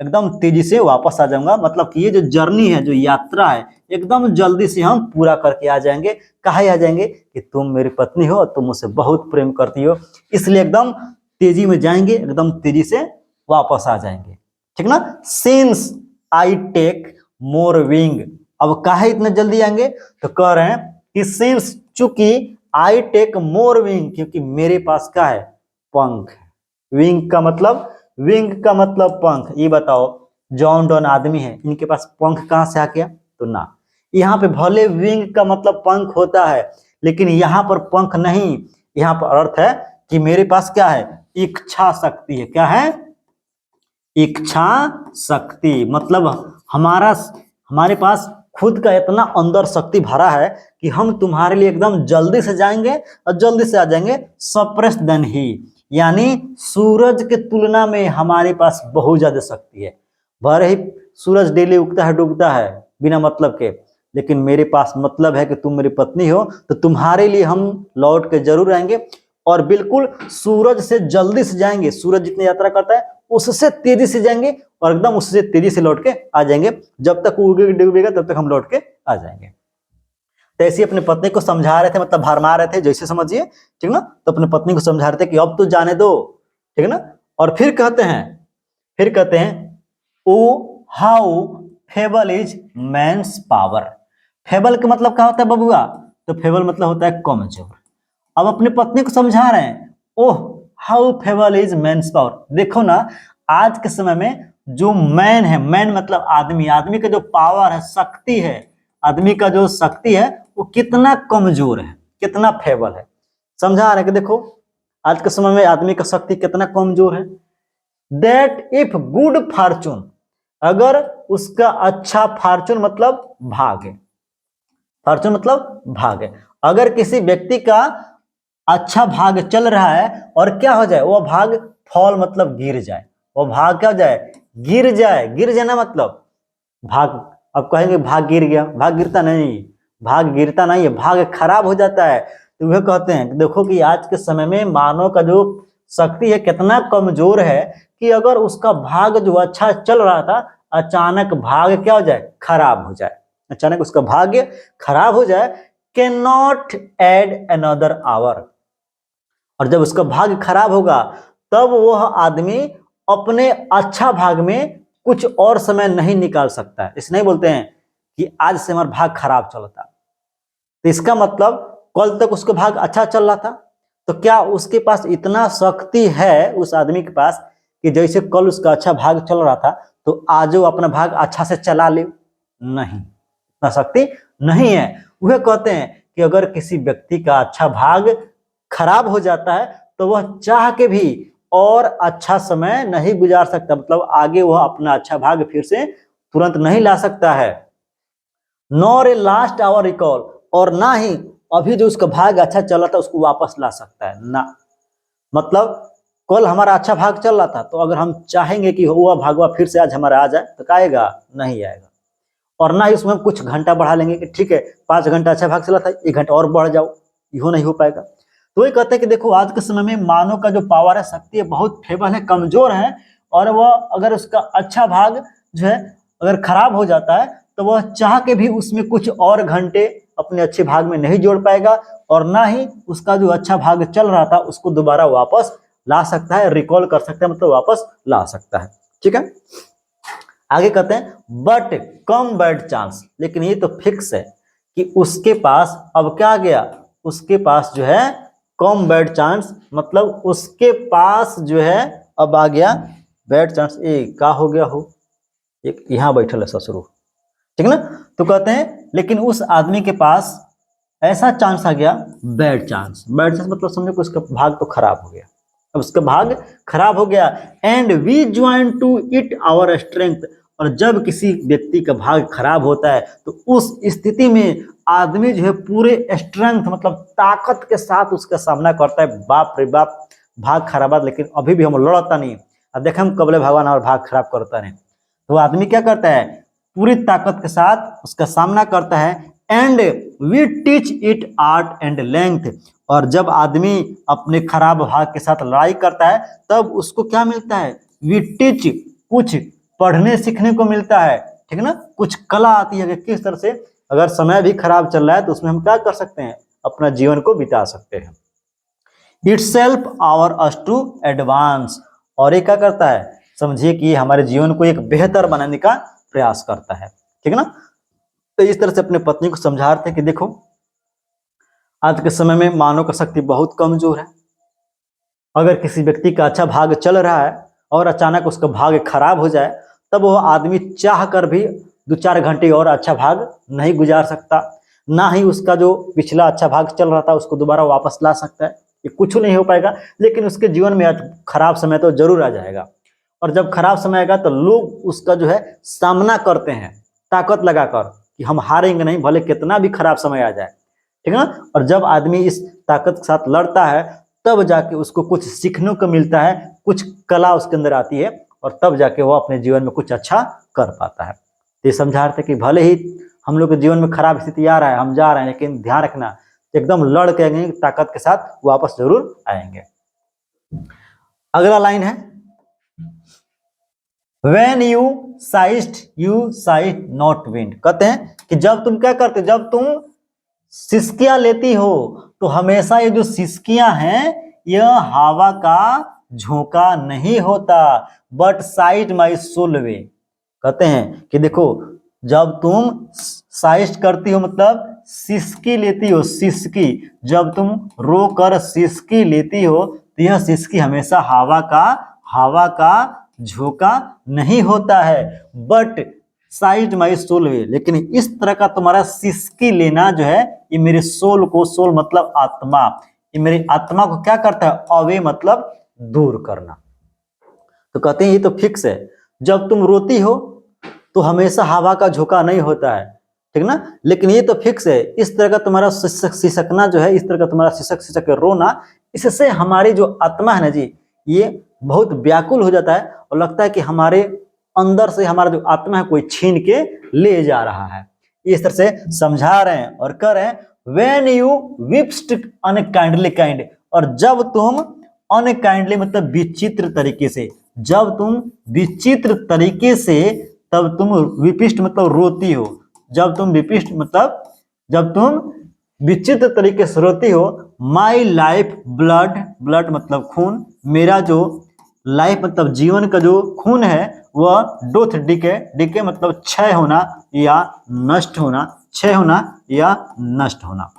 एकदम तेजी से वापस आ जाऊंगा। मतलब कि ये जो जर्नी है, जो यात्रा है, एकदम जल्दी से हम पूरा करके आ जाएंगे। कहाँ आ जाएंगे कि तुम मेरी पत्नी हो, तुम मुझसे बहुत प्रेम करती हो, इसलिए एकदम तेजी में जाएंगे, एकदम तेजी से वापस आ जाएंगे, ठीक ना। Since I take more wing, अब काहे इतने जल्दी आएंगे, तो कह रहे हैं कि सिंस, चूंकि आई टेक मोर विंग, क्योंकि मेरे पास क्या है, पंख है। विंग का मतलब, विंग का मतलब पंख। ये बताओ जॉन डॉन आदमी है, इनके पास पंख कहां से आ गया, तो ना, यहाँ पे भले विंग का मतलब पंख होता है, लेकिन यहाँ पर पंख नहीं, यहाँ पर अर्थ है कि मेरे पास क्या है, इच्छा शक्ति है। क्या है, इच्छा शक्ति, मतलब हमारे पास खुद का इतना अंदर शक्ति भरा है कि हम तुम्हारे लिए एकदम जल्दी से जाएंगे और जल्दी से आ जाएंगे। सप्रेस देन ही, यानी सूरज के तुलना में हमारे पास बहुत ज्यादा शक्ति है। भले ही सूरज डेली उगता है डूबता है बिना मतलब के, लेकिन मेरे पास मतलब है कि तुम मेरी पत्नी हो, तो तुम्हारे लिए हम लौट के जरूर आएंगे, और बिल्कुल सूरज से जल्दी से जाएंगे। सूरज जितनी यात्रा करता है उससे तेजी से जाएंगे, और एकदम उससे तेजी से लौट के आ जाएंगे। जब तक उगेगा डूबेगा तब तक हम लौट के आ जाएंगे। तो ऐसे अपनी पत्नी को समझा रहे थे, मतलब भरमा रहे थे, जैसे समझिए, ठीक ना। तो अपनी पत्नी को समझा रहे थे कि अब तो जाने दो, ठीक ना। और फिर कहते हैं O how feeble is man's power. Feeble का मतलब क्या होता है बबुआ, तो फेबल मतलब होता है कमजोर। अब अपनी पत्नी को समझा रहे हैं, oh how feeble is man's power. देखो ना, आज के समय में जो मैन है, मैन मतलब आदमी, आदमी का जो पावर है, शक्ति है, आदमी का जो शक्ति है वो कितना कमजोर है, कितना फेबल है। समझा रहे हैं कि देखो आज के समय में आदमी का शक्ति कितना कमजोर है। दैट इफ गुड फॉर्चून, अगर उसका अच्छा, फॉर्चून मतलब भाग्य, फॉर्चून मतलब भाग्य, अगर किसी व्यक्ति का अच्छा भाग चल रहा है और क्या हो जाए, वो भाग फॉल मतलब गिर जाए, वो भाग क्या हो जाए, गिर जाए। गिर जाना मतलब भाग, अब कहेंगे भाग गिर गया, भाग गिरता नहीं, भाग गिरता नहीं है, भाग खराब हो जाता है। तो वह कहते हैं देखो कि आज के समय में मानव का जो शक्ति है कितना कमजोर है, कि अगर उसका भाग जो अच्छा चल रहा था, अचानक भाग क्या हो जाए, खराब हो जाए, अचानक उसका भाग्य खराब हो जाए, can not add another hour. और जब उसका भाग्य खराब होगा तब वह आदमी अपने अच्छा भाग में कुछ और समय नहीं निकाल सकता है। इसलिए नहीं बोलते हैं कि आज से हमारा भाग खराब चलता, तो इसका मतलब कल तक उसका भाग अच्छा चल रहा था, तो क्या उसके पास इतना शक्ति है उस आदमी के पास कि जैसे कल उसका अच्छा भाग चल रहा था तो आज वो अपना भाग अच्छा से चला ले? नहीं, इतना शक्ति नहीं है। वह कहते हैं कि अगर किसी व्यक्ति का अच्छा भाग खराब हो जाता है तो वह चाह के भी और अच्छा समय नहीं गुजार सकता, मतलब आगे वह अपना अच्छा भाग फिर से तुरंत नहीं ला सकता है। Nor a last hour recall, और ना ही अभी जो उसका भाग अच्छा चल रहा था उसको वापस ला सकता है ना। मतलब कल हमारा अच्छा भाग चल रहा था, तो अगर हम चाहेंगे कि वह भागवा फिर से आज हमारा आ जाए तो क्या आएगा? नहीं आएगा। और ना ही उसमें हम कुछ घंटा बढ़ा लेंगे कि ठीक है 5 घंटा अच्छा भाग चला था, 1 घंटा और बढ़ जाओ, यो नहीं हो पाएगा। तो ये कहते हैं कि देखो आज के समय में मानव का जो पावर है, शक्ति है, बहुत फेबल है, कमजोर है। और वह अगर उसका अच्छा भाग जो है अगर खराब हो जाता है तो वह चाह के भी उसमें कुछ और घंटे अपने अच्छे भाग में नहीं जोड़ पाएगा, और ना ही उसका जो अच्छा भाग चल रहा था उसको दोबारा वापस ला सकता है, रिकॉल कर सकता है, मतलब वापस ला सकता है। ठीक है, आगे कहते हैं बट कम बैड चांस, लेकिन ये तो फिक्स है कि उसके पास अब क्या आ गया, उसके पास जो है कम बैड चांस, मतलब उसके पास जो है अब आ गया बैड चांस। ए का हो गया हो, एक यहाँ बैठल है ससुर, ठीक है ना। तो कहते हैं लेकिन उस आदमी के पास ऐसा चांस आ गया, बैड चांस। बैड चांस मतलब समझो कि उसका भाग तो खराब हो गया, अब उसका भाग खराब हो गया। And we join to it our strength, और जब किसी व्यक्ति का भाग खराब होता है तो उस स्थिति में आदमी जो है पूरे स्ट्रेंथ मतलब ताकत के साथ उसका सामना करता है। बाप रे बाप, भाग खराब, लेकिन अभी भी हम लड़ता नहीं। अब देखें हम कबले भगवान और भाग खराब करता नहीं, तो आदमी क्या करता है, पूरी ताकत के साथ उसका सामना करता है। And we teach it art and length, और जब आदमी अपने खराब भाग के साथ लड़ाई करता है तब उसको क्या मिलता है, वी टीच, कुछ पढ़ने सीखने को मिलता है, ठीक है ना, कुछ कला आती है कि किस तरह से अगर समय भी खराब चल रहा है तो उसमें हम क्या कर सकते हैं, अपना जीवन को बिता सकते हैं। Itself our us to advance, और ये क्या करता है, समझिए कि ये हमारे जीवन को एक बेहतर बनाने का प्रयास करता है, ठीक है ना। तो इस तरह से अपने पत्नी को समझा रहे थे कि देखो आज के समय में मानव का शक्ति बहुत कमजोर है। अगर किसी व्यक्ति का अच्छा भाग चल रहा है और अचानक उसका भाग खराब हो जाए तब वह आदमी चाह कर भी 2-4 घंटे और अच्छा भाग नहीं गुजार सकता, ना ही उसका जो पिछला अच्छा भाग चल रहा था उसको दोबारा वापस ला सकता है, ये कुछ नहीं हो पाएगा। लेकिन उसके जीवन में खराब समय तो जरूर आ जाएगा, और जब खराब समय आएगा तो लोग उसका जो है सामना करते हैं ताकत लगाकर कि हम हारेंगे नहीं, भले कितना भी खराब समय आ जाए, ठीक है ना। और जब आदमी इस ताकत के साथ लड़ता है तब जाके उसको कुछ सीखने को मिलता है, कुछ कला उसके अंदर आती है, और तब जाके वो अपने जीवन में कुछ अच्छा कर पाता है। ये समझा रहे थे कि भले ही हम लोग के जीवन में खराब स्थिति आ रहा है, हम जा रहे हैं, लेकिन ध्यान रखना एकदम लड़ के आएंगे, ताकत के साथ वापस जरूर आएंगे। अगला लाइन है When you sight not wind, कहते हैं कि जब तुम क्या करते, जब तुम सिसकियां लेती हो तो हमेशा ये जो सिसकियां हैं यह हवा का झोंका नहीं होता, बट साइट माई सोल वे। कहते हैं कि देखो जब तुम साइस्ट करती हो मतलब सिसकी लेती हो, सिसकी, जब तुम रो कर सिसकी लेती हो तो यह सिसकी हमेशा हवा का झोंका नहीं होता है, बट साइड माई सोल वे, लेकिन इस तरह का तुम्हारा सिसकी लेना जो है ये मेरे सोल को, सोल मतलब आत्मा, ये मेरी आत्मा को क्या करता है, अवे मतलब दूर करना। तो कहते हैं ये तो फिक्स है, जब तुम रोती हो तो हमेशा हवा का झोंका नहीं होता है, ठीक ना, लेकिन ये तो फिक्स है, इस तरह का तुम्हारा सिसकना जो है, इस तरह का तुम्हारा सिसक सिसक के रोना, इससे हमारी जो आत्मा है ना जी ये बहुत व्याकुल हो जाता है और लगता है कि हमारे अंदर से हमारा जो आत्मा है कोई छीन के ले जा रहा है। इस तरह से समझा रहे हैं और कह रहे हैं व्हेन यू विप्स्ट अनकाइंडली काइंड, और जब तुम अनकाइंडली मतलब विचित्र तरीके से, जब तुम विचित्र तरीके से, तब तुम विपिष्ट मतलब रोती हो, जब तुम विपिष्ट मतलब जब तुम विचित्र तरीके से रोती हो, माई लाइफ ब्लड, ब्लड मतलब खून, मेरा जो लाइफ मतलब जीवन का जो खून है वह डोथ डिके, डिके मतलब क्षय होना या नष्ट होना, क्षय होना या नष्ट होना।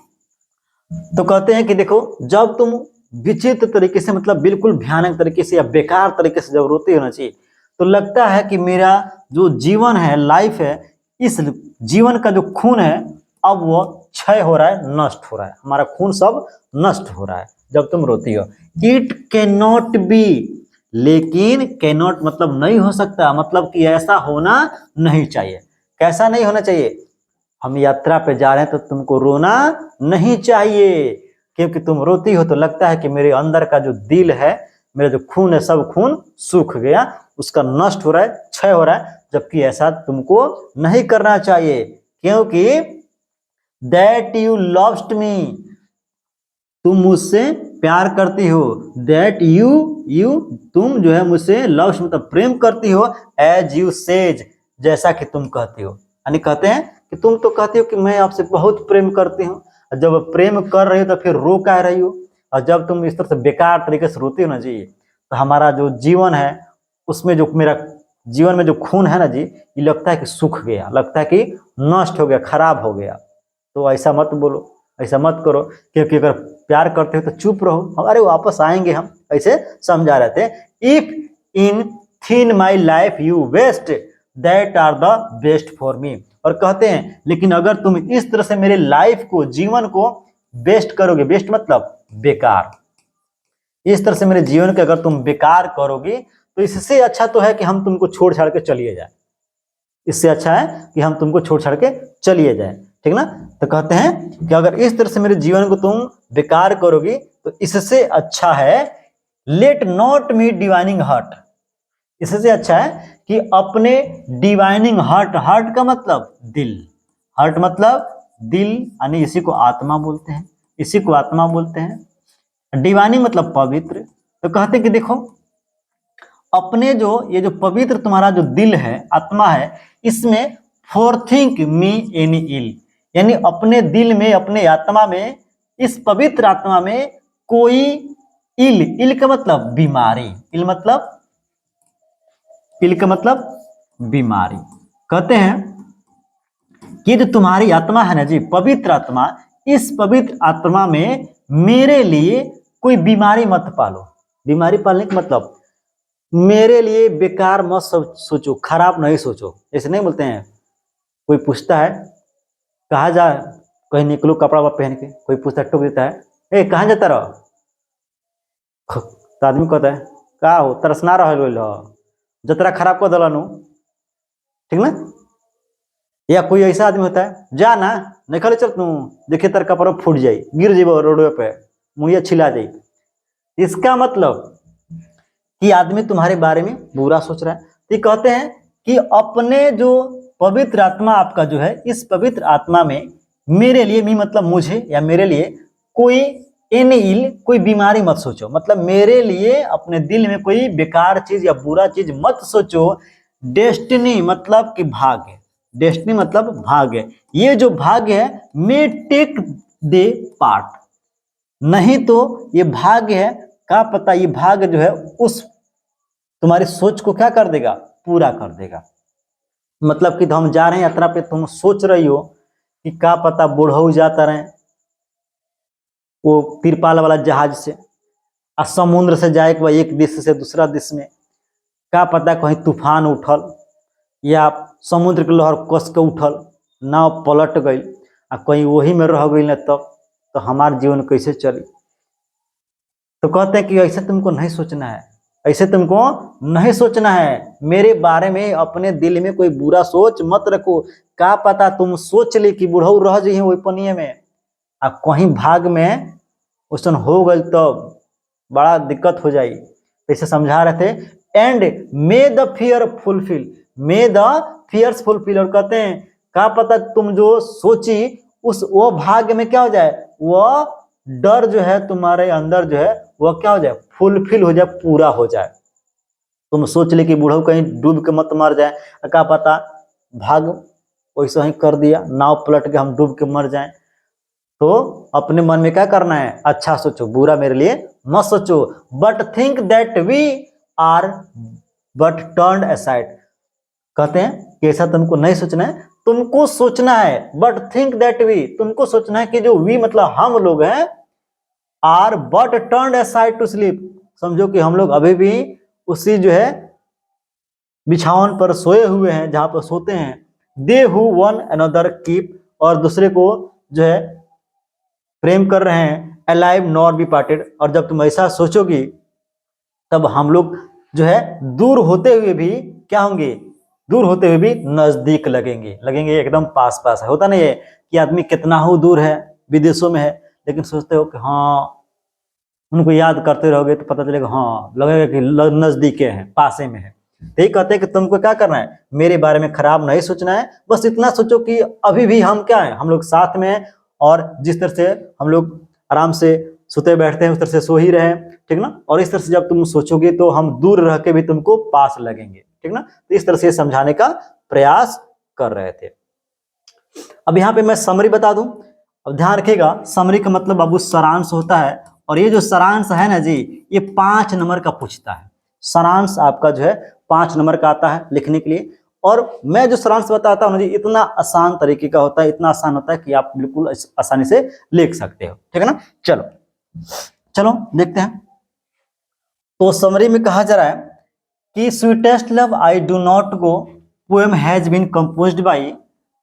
तो कहते हैं कि देखो जब तुम विचित्र तरीके से मतलब बिल्कुल भयानक तरीके से या बेकार तरीके से जब रोते होना चाहिए तो लगता है कि मेरा जो जीवन है, लाइफ है, इस जीवन का जो खून है अब वो क्षय हो रहा है, नष्ट हो रहा है, हमारा खून सब नष्ट हो रहा है जब तुम रोती हो। इट कैन नॉट बी, लेकिन कैन नॉट मतलब नहीं हो सकता, मतलब कि ऐसा होना नहीं चाहिए। कैसा नहीं होना चाहिए, हम यात्रा पे जा रहे हैं तो तुमको रोना नहीं चाहिए, क्योंकि तुम रोती हो तो लगता है कि मेरे अंदर का जो दिल है, मेरा जो खून है, सब खून सूख गया, उसका नष्ट हो रहा है, क्षय हो रहा है, जबकि ऐसा तुमको नहीं करना चाहिए, क्योंकि दैट यू लव्ड मी, तुम मुझसे प्यार करती हो, दैट यू तुम जो है मुझसे लव मतलब प्रेम करती हो, एज यू सेज जैसा कि तुम कहती हो। यानी कहते हैं कि तुम तो कहती हो कि मैं आपसे बहुत प्रेम करती हूँ, जब प्रेम कर रही हो तो फिर रो कह रही हो, और जब तुम इस तरह से बेकार तरीके से रोती हो ना जी, तो हमारा जो जीवन है उसमें जो मेरा जीवन में जो खून है ना जी, ये लगता है कि सूख गया, लगता है कि नष्ट हो गया, खराब हो गया। तो ऐसा मत बोलो, ऐसा मत करो, क्योंकि अगर प्यार करते हो तो चुप रहो, अरे वापस आएंगे हम, ऐसे समझा रहे थे। If in thine my life you waste that are the best for me, और कहते हैं लेकिन अगर तुम इस तरह से मेरे लाइफ को, जीवन को बेस्ट करोगे, बेस्ट मतलब बेकार, इस तरह से मेरे जीवन के अगर तुम बेकार करोगे तो इससे अच्छा तो है कि हम तुमको छोड़ छाड़ के चलिए जाए, इससे अच्छा है कि हम तुमको छोड़ छाड़ के चलिए जाए, ठीक ना। तो कहते हैं कि अगर इस तरह से मेरे जीवन को तुम बेकार करोगी तो इससे अच्छा है let not me divining heart, इससे अच्छा है कि अपने डिवाइनिंग हार्ट, हार्ट का मतलब दिल, हार्ट मतलब दिल, यानी इसी को आत्मा बोलते हैं, इसी को आत्मा बोलते हैं, डिवाइनिंग मतलब पवित्र। तो कहते हैं कि देखो अपने जो ये जो पवित्र तुम्हारा जो दिल है, आत्मा है, इसमें फॉर थिंक मी एनी इल, यानी अपने दिल में, अपने आत्मा में, इस पवित्र आत्मा में कोई इल, इल का मतलब बीमारी, इल मतलब, इल का मतलब बीमारी। कहते हैं कि जो तुम्हारी आत्मा है ना जी, पवित्र आत्मा, इस पवित्र आत्मा में मेरे लिए कोई बीमारी मत पालो। बीमारी पालने का मतलब मेरे लिए बेकार मत सोचो, खराब नहीं सोचो, ऐसे नहीं बोलते हैं। कोई पूछता है कहाँ जा, कहीं निकलो कपड़ा पहन के, कोई पूछता है, टोक देता है, ए कहाँ जाता रहो, तो आदमी कहता है का हो तरसना रहो, जतरा खराब कर दलानु, ठीक ना। या कोई ऐसा आदमी होता है जा ना नहीं खले चल तू, देखिए तेरा कपड़ा फूट जाई, गिर जेबो रोडवे पे, मुँह छिला जाई, इसका मतलब कि आदमी तुम्हारे बारे में बुरा सोच रहा है। तो कहते हैं कि अपने जो पवित्र आत्मा आपका जो है, इस पवित्र आत्मा में मेरे लिए, मी मतलब मुझे या मेरे लिए कोई इल, कोई बीमारी मत सोचो, मतलब मेरे लिए अपने दिल में कोई बेकार चीज या बुरा चीज मत सोचो। डेस्टिनी मतलब कि भाग्य, डेस्टिनी मतलब भाग्य, ये जो भाग्य है मे टेक दे पार्ट, नहीं तो ये भाग्य है, क्या पता ये भाग्य जो है उस तुम्हारी सोच को क्या कर देगा, पूरा कर देगा। मतलब कि हम जा रहे हैं यात्रा पे, तुम सोच रही हो कि क्या पता बुढ़ऊ जाता रहे वो तिरपाल वाला जहाज से, और समुद्र से जाए कि एक देश से दूसरा देश में, क्या पता कहीं तूफान उठल या समुद्र के लहर कस के उठल, नाव पलट गई आ कहीं वही में रह गई न, तब तो हमारा जीवन कैसे चली। तो कहते हैं कि ऐसे तुमको नहीं सोचना है, ऐसे तुमको नहीं सोचना है, मेरे बारे में अपने दिल में कोई बुरा सोच मत रखो। क्या पता तुम सोच ली कि बुढ़ऊ रह जी वही पनिए में, आ कहीं भाग में उसन हो गई तो बड़ा दिक्कत हो जाई। ऐसे समझा रहे थे। And may the fear fulfil, may the fears fulfil, और कहते हैं क्या पता तुम जो सोची उस वो भाग्य में क्या हो जाए, वह डर जो है तुम्हारे अंदर जो है वह क्या हो जाए, फुलफिल हो जाए, पूरा हो जाए। तुम सोच ले कि बूढ़ऊ कहीं डूब के मत मर जाए, क्या पता भाग वैसा ही कर दिया, नाव पलट के हम डूब के मर जाएं। तो अपने मन में क्या करना है, अच्छा सोचो, बुरा मेरे लिए मत सोचो। But think that we are but turn aside, कहते हैं कि ऐसा तुमको नहीं सोचना है, तुमको सोचना है बट थिंक दैट वी, तुमको सोचना है कि जो वी मतलब हम लोग हैं, are but turn aside to sleep, समझो कि हम लोग अभी भी उसी जो है बिछावन पर सोए हुए हैं जहां पर सोते हैं। दे हु वन अनदर कीप, और दूसरे को जो है प्रेम कर रहे हैं, अलाइव नॉट बी पार्टेड, और जब तुम ऐसा सोचोगी तब हम लोग जो है दूर होते हुए भी क्या होंगे, दूर होते हुए भी नजदीक लगेंगे, लगेंगे एकदम पास पास है। होता नहीं है कि आदमी कितना हो दूर है, विदेशों में है, लेकिन सोचते हो कि हाँ, उनको याद करते रहोगे तो पता चलेगा हाँ, लगेगा कि नजदीके हैं, पासे में है। तो यही कहते हैं कि तुमको क्या करना है, मेरे बारे में खराब नहीं सोचना है, बस इतना सोचो कि अभी भी हम क्या है, हम लोग साथ में हैं, और जिस तरह से हम लोग आराम से सोते बैठते हैं उस तरह से सो ही रहे, ठीक ना। और इस तरह से जब तुम सोचोगे तो हम दूर रह के भी तुमको पास लगेंगे, ठीक ना। तो इस तरह से समझाने का प्रयास कर रहे थे। अब यहाँ पे मैं समरी बता दूं। अब ध्यान रखिएगा, समरी का मतलब बाबू सारांश होता है, और ये जो सारांश है ना जी, ये 5 नंबर का पूछता है। सारांश आपका जो है 5 नंबर का आता है लिखने के लिए। और मैं जो सारांश बताता हूँ जी, इतना आसान तरीके का होता है, इतना आसान होता है कि आप बिल्कुल आसानी से लिख सकते हो, ठीक है ना। चलो चलो देखते हैं। तो समरी में कहा जा रहा है कि sweetest love I do not go poem has been composed by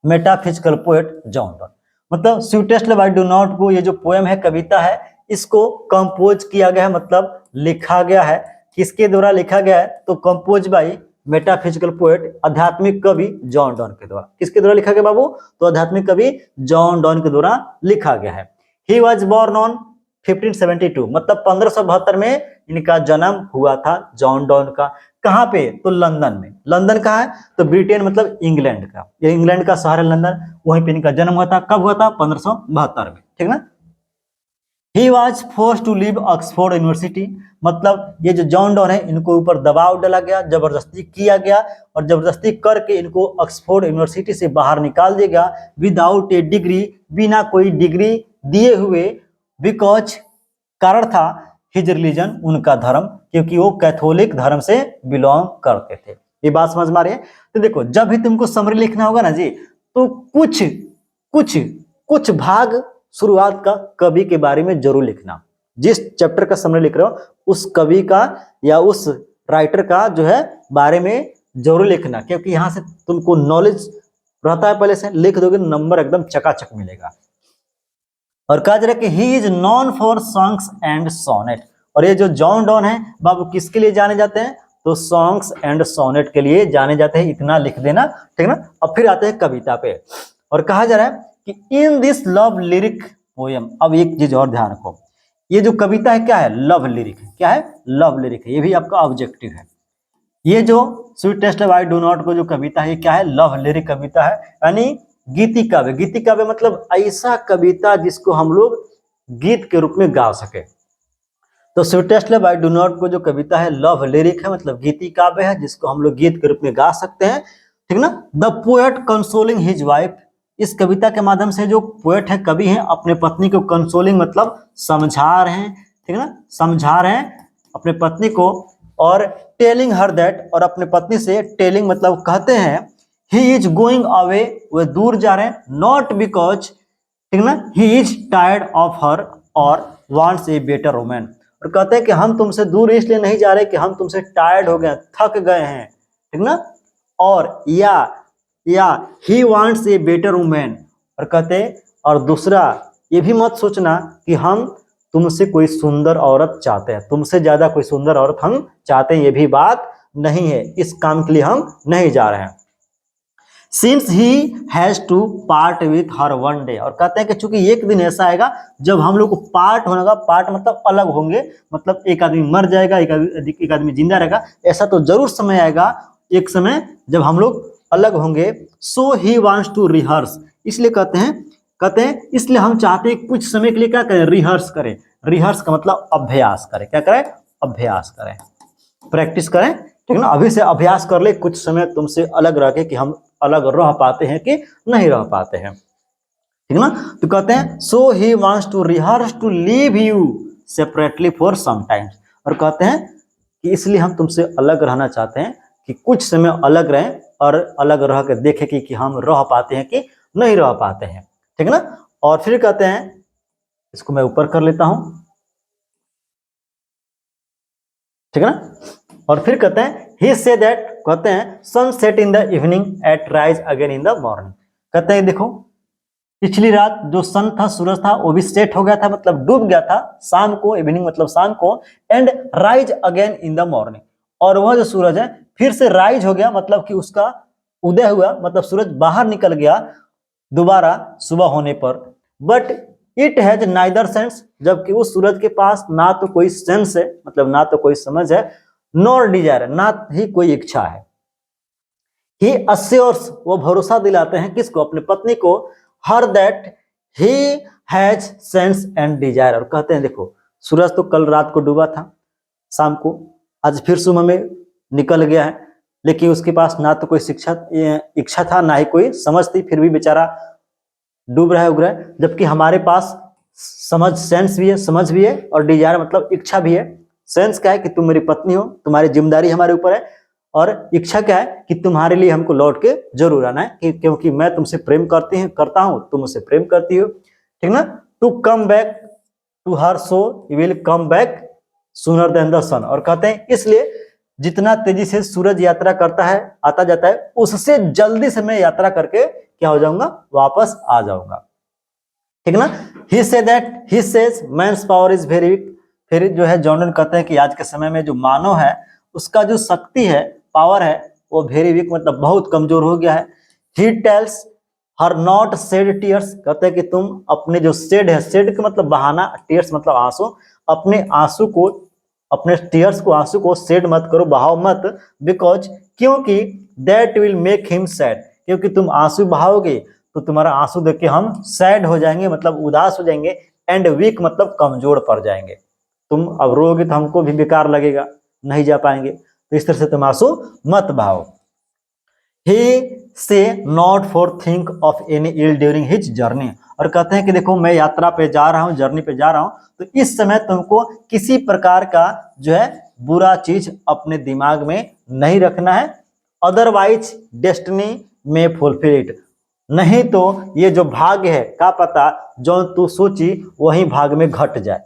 metaphysical poet John Donne. मतलब sweetest love I do not go, ये जो पोएम है, कविता है, इसको कंपोज किया गया है, मतलब लिखा गया है। किसके द्वारा लिखा गया है, तो कंपोज बाय मेटाफिजिकल पोएट, आध्यात्मिक कवि जॉन डॉन के द्वारा। किसके द्वारा लिखा गया बाबू, तो आध्यात्मिक कवि जॉन डॉन के द्वारा लिखा गया है। ही वॉज बोर्न ऑन 1572, मतलब 1572 में इनका जन्म हुआ था, जॉन डॉन का। कहाँ पे, तो लंदन में। लंदन कहाँ है, तो ब्रिटेन मतलब इंग्लैंड का, ये इंग्लैंड का शहर है लंदन, वहीं पे इनका जन्म हुआ था। कब हुआ था, 1572 में, ठीक ना। He was force to leave Oxford University, मतलब ये जो जॉन डॉन है, इनको ऊपर दबाव डाला गया, जबरदस्ती किया गया, और जबरदस्ती करके इनको ऑक्सफोर्ड यूनिवर्सिटी से बाहर निकाल दिया गया, विदाउट ए डिग्री, बिना कोई डिग्री दिए हुए। बिकॉज, कारण था, हिज रिलीजन, उनका धर्म, क्योंकि वो कैथोलिक धर्म से बिलोंग करते थे। ये बात समझ में आ रही है। तो देखो, जब भी तुमको समरी लिखना होगा ना जी, तो कुछ कुछ कुछ भाग शुरुआत का कवि के बारे में जरूर लिखना। जिस चैप्टर का समरी लिख रहे हो, उस कवि का या उस राइटर का जो है बारे में जरूर लिखना, क्योंकि यहां से तुमको नॉलेज रहता है, पहले से लिख दोगे नंबर एकदम चकाचक मिलेगा। और कहा जा रहा है कि he is known for songs and sonnet. और ये जो जॉन डॉन है बाबू, किसके लिए जाने जाते हैं, तो सॉन्ग्स एंड सोनेट के लिए जाने जाते हैं। इतना लिख देना, ठीक ना। अब फिर आते हैं कविता पे, और कहा जा रहा है कि in this love lyric poem. अब एक चीज और ध्यान रखो, ये जो कविता है क्या है, लव लिरिक है। क्या है, लव लिरिक है। ये भी आपका ऑब्जेक्टिव है। ये जो sweetest love I do not को जो कविता है, क्या है, लव लिरिक कविता है, यानी गीति काव्य। गीति काव्य मतलब ऐसा कविता जिसको हम लोग गीत के रूप में गा सके। तो sweetest love I do not को जो कविता है, लव लिरिक है, मतलब गीति काव्य है, जिसको हम लोग गीत के रूप में गा सकते हैं, ठीक ना। The poet consoling his wife, इस कविता के माध्यम से जो पोएट है, कवि है, अपने पत्नी को कंसोलिंग मतलब समझा रहे हैं, ठीक ना, समझा रहे हैं अपने पत्नी को। और टेलिंग हर दैट, और अपने पत्नी से टेलिंग मतलब कहते हैं, ही इज गोइंग अवे, वे दूर जा रहे हैं, नॉट बिकॉज, ठीक ना, he is tired of her और वांट्स ए बेटर वुमन। और कहते हैं कि हम तुमसे दूर इसलिए नहीं जा रहे कि हम तुमसे टायर्ड हो गए, थक गए हैं, ठीक ना। और या he wants a better woman, और कहते हैं, और दूसरा ये भी मत सोचना कि हम तुमसे कोई सुंदर औरत चाहते हैं, तुमसे ज्यादा कोई सुंदर औरत हम चाहते हैं, ये भी बात नहीं है। इस काम के लिए हम नहीं जा रहे हैं। Since he has to part with her one day, और कहते हैं कि चूंकि एक दिन ऐसा आएगा जब हम लोग को पार्ट होगा, पार्ट मतलब अलग होंगे, मतलब एक आदमी मर जाएगा, एक आदमी जिंदा रहेगा, ऐसा तो जरूर समय आएगा, एक समय जब हम लोग अलग होंगे। सो ही वांट्स टू रिहर्स, इसलिए कहते हैं इसलिए हम चाहते हैं कुछ समय के लिए क्या करें, रिहर्स करें। रिहर्स का मतलब अभ्यास करें, क्या करें, अभ्यास करें, प्रैक्टिस करें, ठीक ना। अभी से अभ्यास कर ले, कुछ समय तुमसे अलग रह के कि हम अलग रह पाते हैं कि नहीं रह पाते हैं, ठीक ना। तो कहते हैं so he wants to rehearse to leave you separately for some times, और कहते हैं कि इसलिए हम तुमसे अलग रहना चाहते हैं कि कुछ समय अलग रहें, और अलग रह के देखें कि हम रह पाते हैं कि नहीं रह पाते हैं, ठीक है ना। और फिर कहते हैं, इसको मैं ऊपर कर लेता हूं, ठीक है ना। और फिर कहते हैं ही से दैट, कहते हैं sun set in the evening at rise again in the morning. कहते हैं देखो, पिछली रात जो सन था, सूरज था, वो भी सेट हो गया था, मतलब डूब गया था शाम को, इवनिंग मतलब शाम को, and rise again in the morning, और वह जो सूरज है फिर से राइज हो गया, मतलब कि उसका उदय हुआ मतलब सूरज बाहर निकल गया दोबारा सुबह होने पर, but it has neither sense, जबकि उस सूरज के पास ना तो कोई सेंस है मतलब ना तो कोई समझ है, नॉर डिजायर ना ही कोई इच्छा है। ही अस्योर्स वो भरोसा दिलाते हैं किसको, अपनी पत्नी को, her that he has sense and desire, और कहते हैं देखो सूरज तो कल रात को डूबा था शाम को, आज फिर सुबह में निकल गया है, लेकिन उसके पास ना तो कोई इच्छा था ना ही कोई समझ थी, फिर भी बेचारा डूब रहा है उग रहा है, जबकि हमारे पास समझ सेंस भी है, समझ भी है, और डिजायर मतलब इच्छा भी है। सेंस क्या है कि तुम मेरी पत्नी हो, तुम्हारी जिम्मेदारी हमारे ऊपर है, और इच्छा क्या है कि तुम्हारे लिए हमको लौट के जरूर आना है, क्योंकि मैं तुमसे प्रेम करता हूं, तुम मुझसे प्रेम करती हो, ठीक ना। To come back to her so you will come back sooner than the sun, और कहते हैं इसलिए जितना तेजी से सूरज यात्रा करता है आता जाता है, उससे जल्दी से मैं यात्रा करके क्या हो जाऊंगा, वापस आ जाऊंगा, ठीक ना। He say that he says man's power is very weak, फिर जो है जॉर्डन कहते हैं कि आज के समय में जो मानव है उसका जो शक्ति है, पावर है, वो वेरी वीक मतलब बहुत कमजोर हो गया है। He tells her not shed tears, कहते हैं कि तुम अपने जो शेड है, शेड का मतलब बहाना, टीयर्स मतलब आंसू, अपने आंसू को, अपने टीयर्स को, आंसू को शेड मत करो, बहाओ मत, बिकॉज क्योंकि that will make him sad, क्योंकि तुम आंसू बहाओगे तो तुम्हारा आंसू देख के हम सैड हो जाएंगे मतलब उदास हो जाएंगे, एंड वीक मतलब कमजोर पड़ जाएंगे, तुम अब रोगे तो हमको भी बेकार लगेगा, नहीं जा पाएंगे, तो इस तरह से तुम आंसू मत बहाओ। He say not for think of any ill during his journey, और कहते हैं कि देखो मैं यात्रा पे जा रहा हूँ, जर्नी पे जा रहा हूँ, तो इस समय तुमको किसी प्रकार का जो है बुरा चीज अपने दिमाग में नहीं रखना है, अदरवाइज डेस्टिनी में फुलफिल इट, नहीं तो ये जो भाग्य है का पता जो तू सोची वही भाग में घट जाए,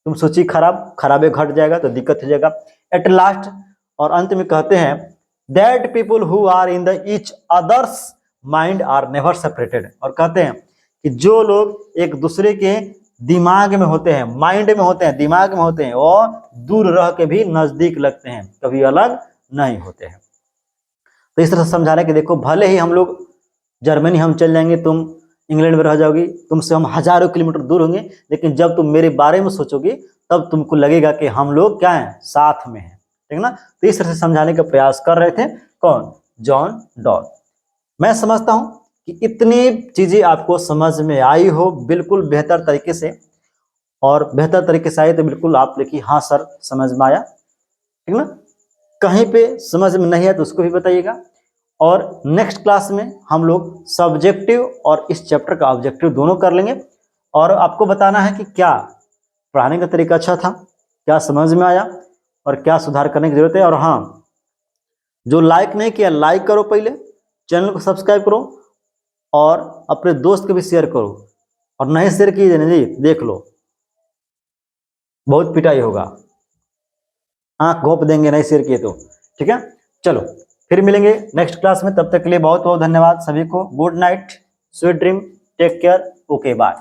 तुम सोची खराबे घट जाएगा तो दिक्कत हो जाएगा। एट लास्ट, और अंत में कहते हैं that people who are in the each others mind are never separated, और कहते हैं कि जो लोग एक दूसरे के दिमाग में होते हैं, माइंड में होते हैं, दिमाग में होते हैं, वो दूर रह के भी नजदीक लगते हैं, कभी अलग नहीं होते हैं। तो इस तरह से समझाना कि देखो भले ही हम लोग जर्मनी हम चल जाएंगे, तुम इंग्लैंड में रह जाओगी, तुमसे हम हजारों किलोमीटर दूर होंगे, लेकिन जब तुम मेरे बारे में सोचोगी तब तुमको लगेगा कि हम लोग क्या हैं, साथ में हैं, ठीक ना। तो इस तरह से समझाने का प्रयास कर रहे थे कौन, जॉन डॉन। मैं समझता हूं कि इतनी चीजें आपको समझ में आई हो बिल्कुल बेहतर तरीके से, और बेहतर तरीके से आई तो बिल्कुल आप लिखिए हाँ सर समझ में आया, ठीक ना। कहीं पे समझ में नहीं आया तो उसको भी बताइएगा, और नेक्स्ट क्लास में हम लोग सब्जेक्टिव और इस चैप्टर का ऑब्जेक्टिव दोनों कर लेंगे, और आपको बताना है कि क्या पढ़ाने का तरीका अच्छा था, क्या समझ में आया, और क्या सुधार करने की जरूरत है। और हाँ, जो लाइक नहीं किया लाइक करो, पहले चैनल को सब्सक्राइब करो, और अपने दोस्त को भी शेयर करो, और नहीं शेयर कीजिए नहीं देख लो बहुत पिटाई होगा, आंख घोंप देंगे नहीं शेयर किए तो, ठीक है। चलो फिर मिलेंगे नेक्स्ट क्लास में, तब तक के लिए बहुत बहुत धन्यवाद सभी को, good night, sweet dream, take care, okay bye.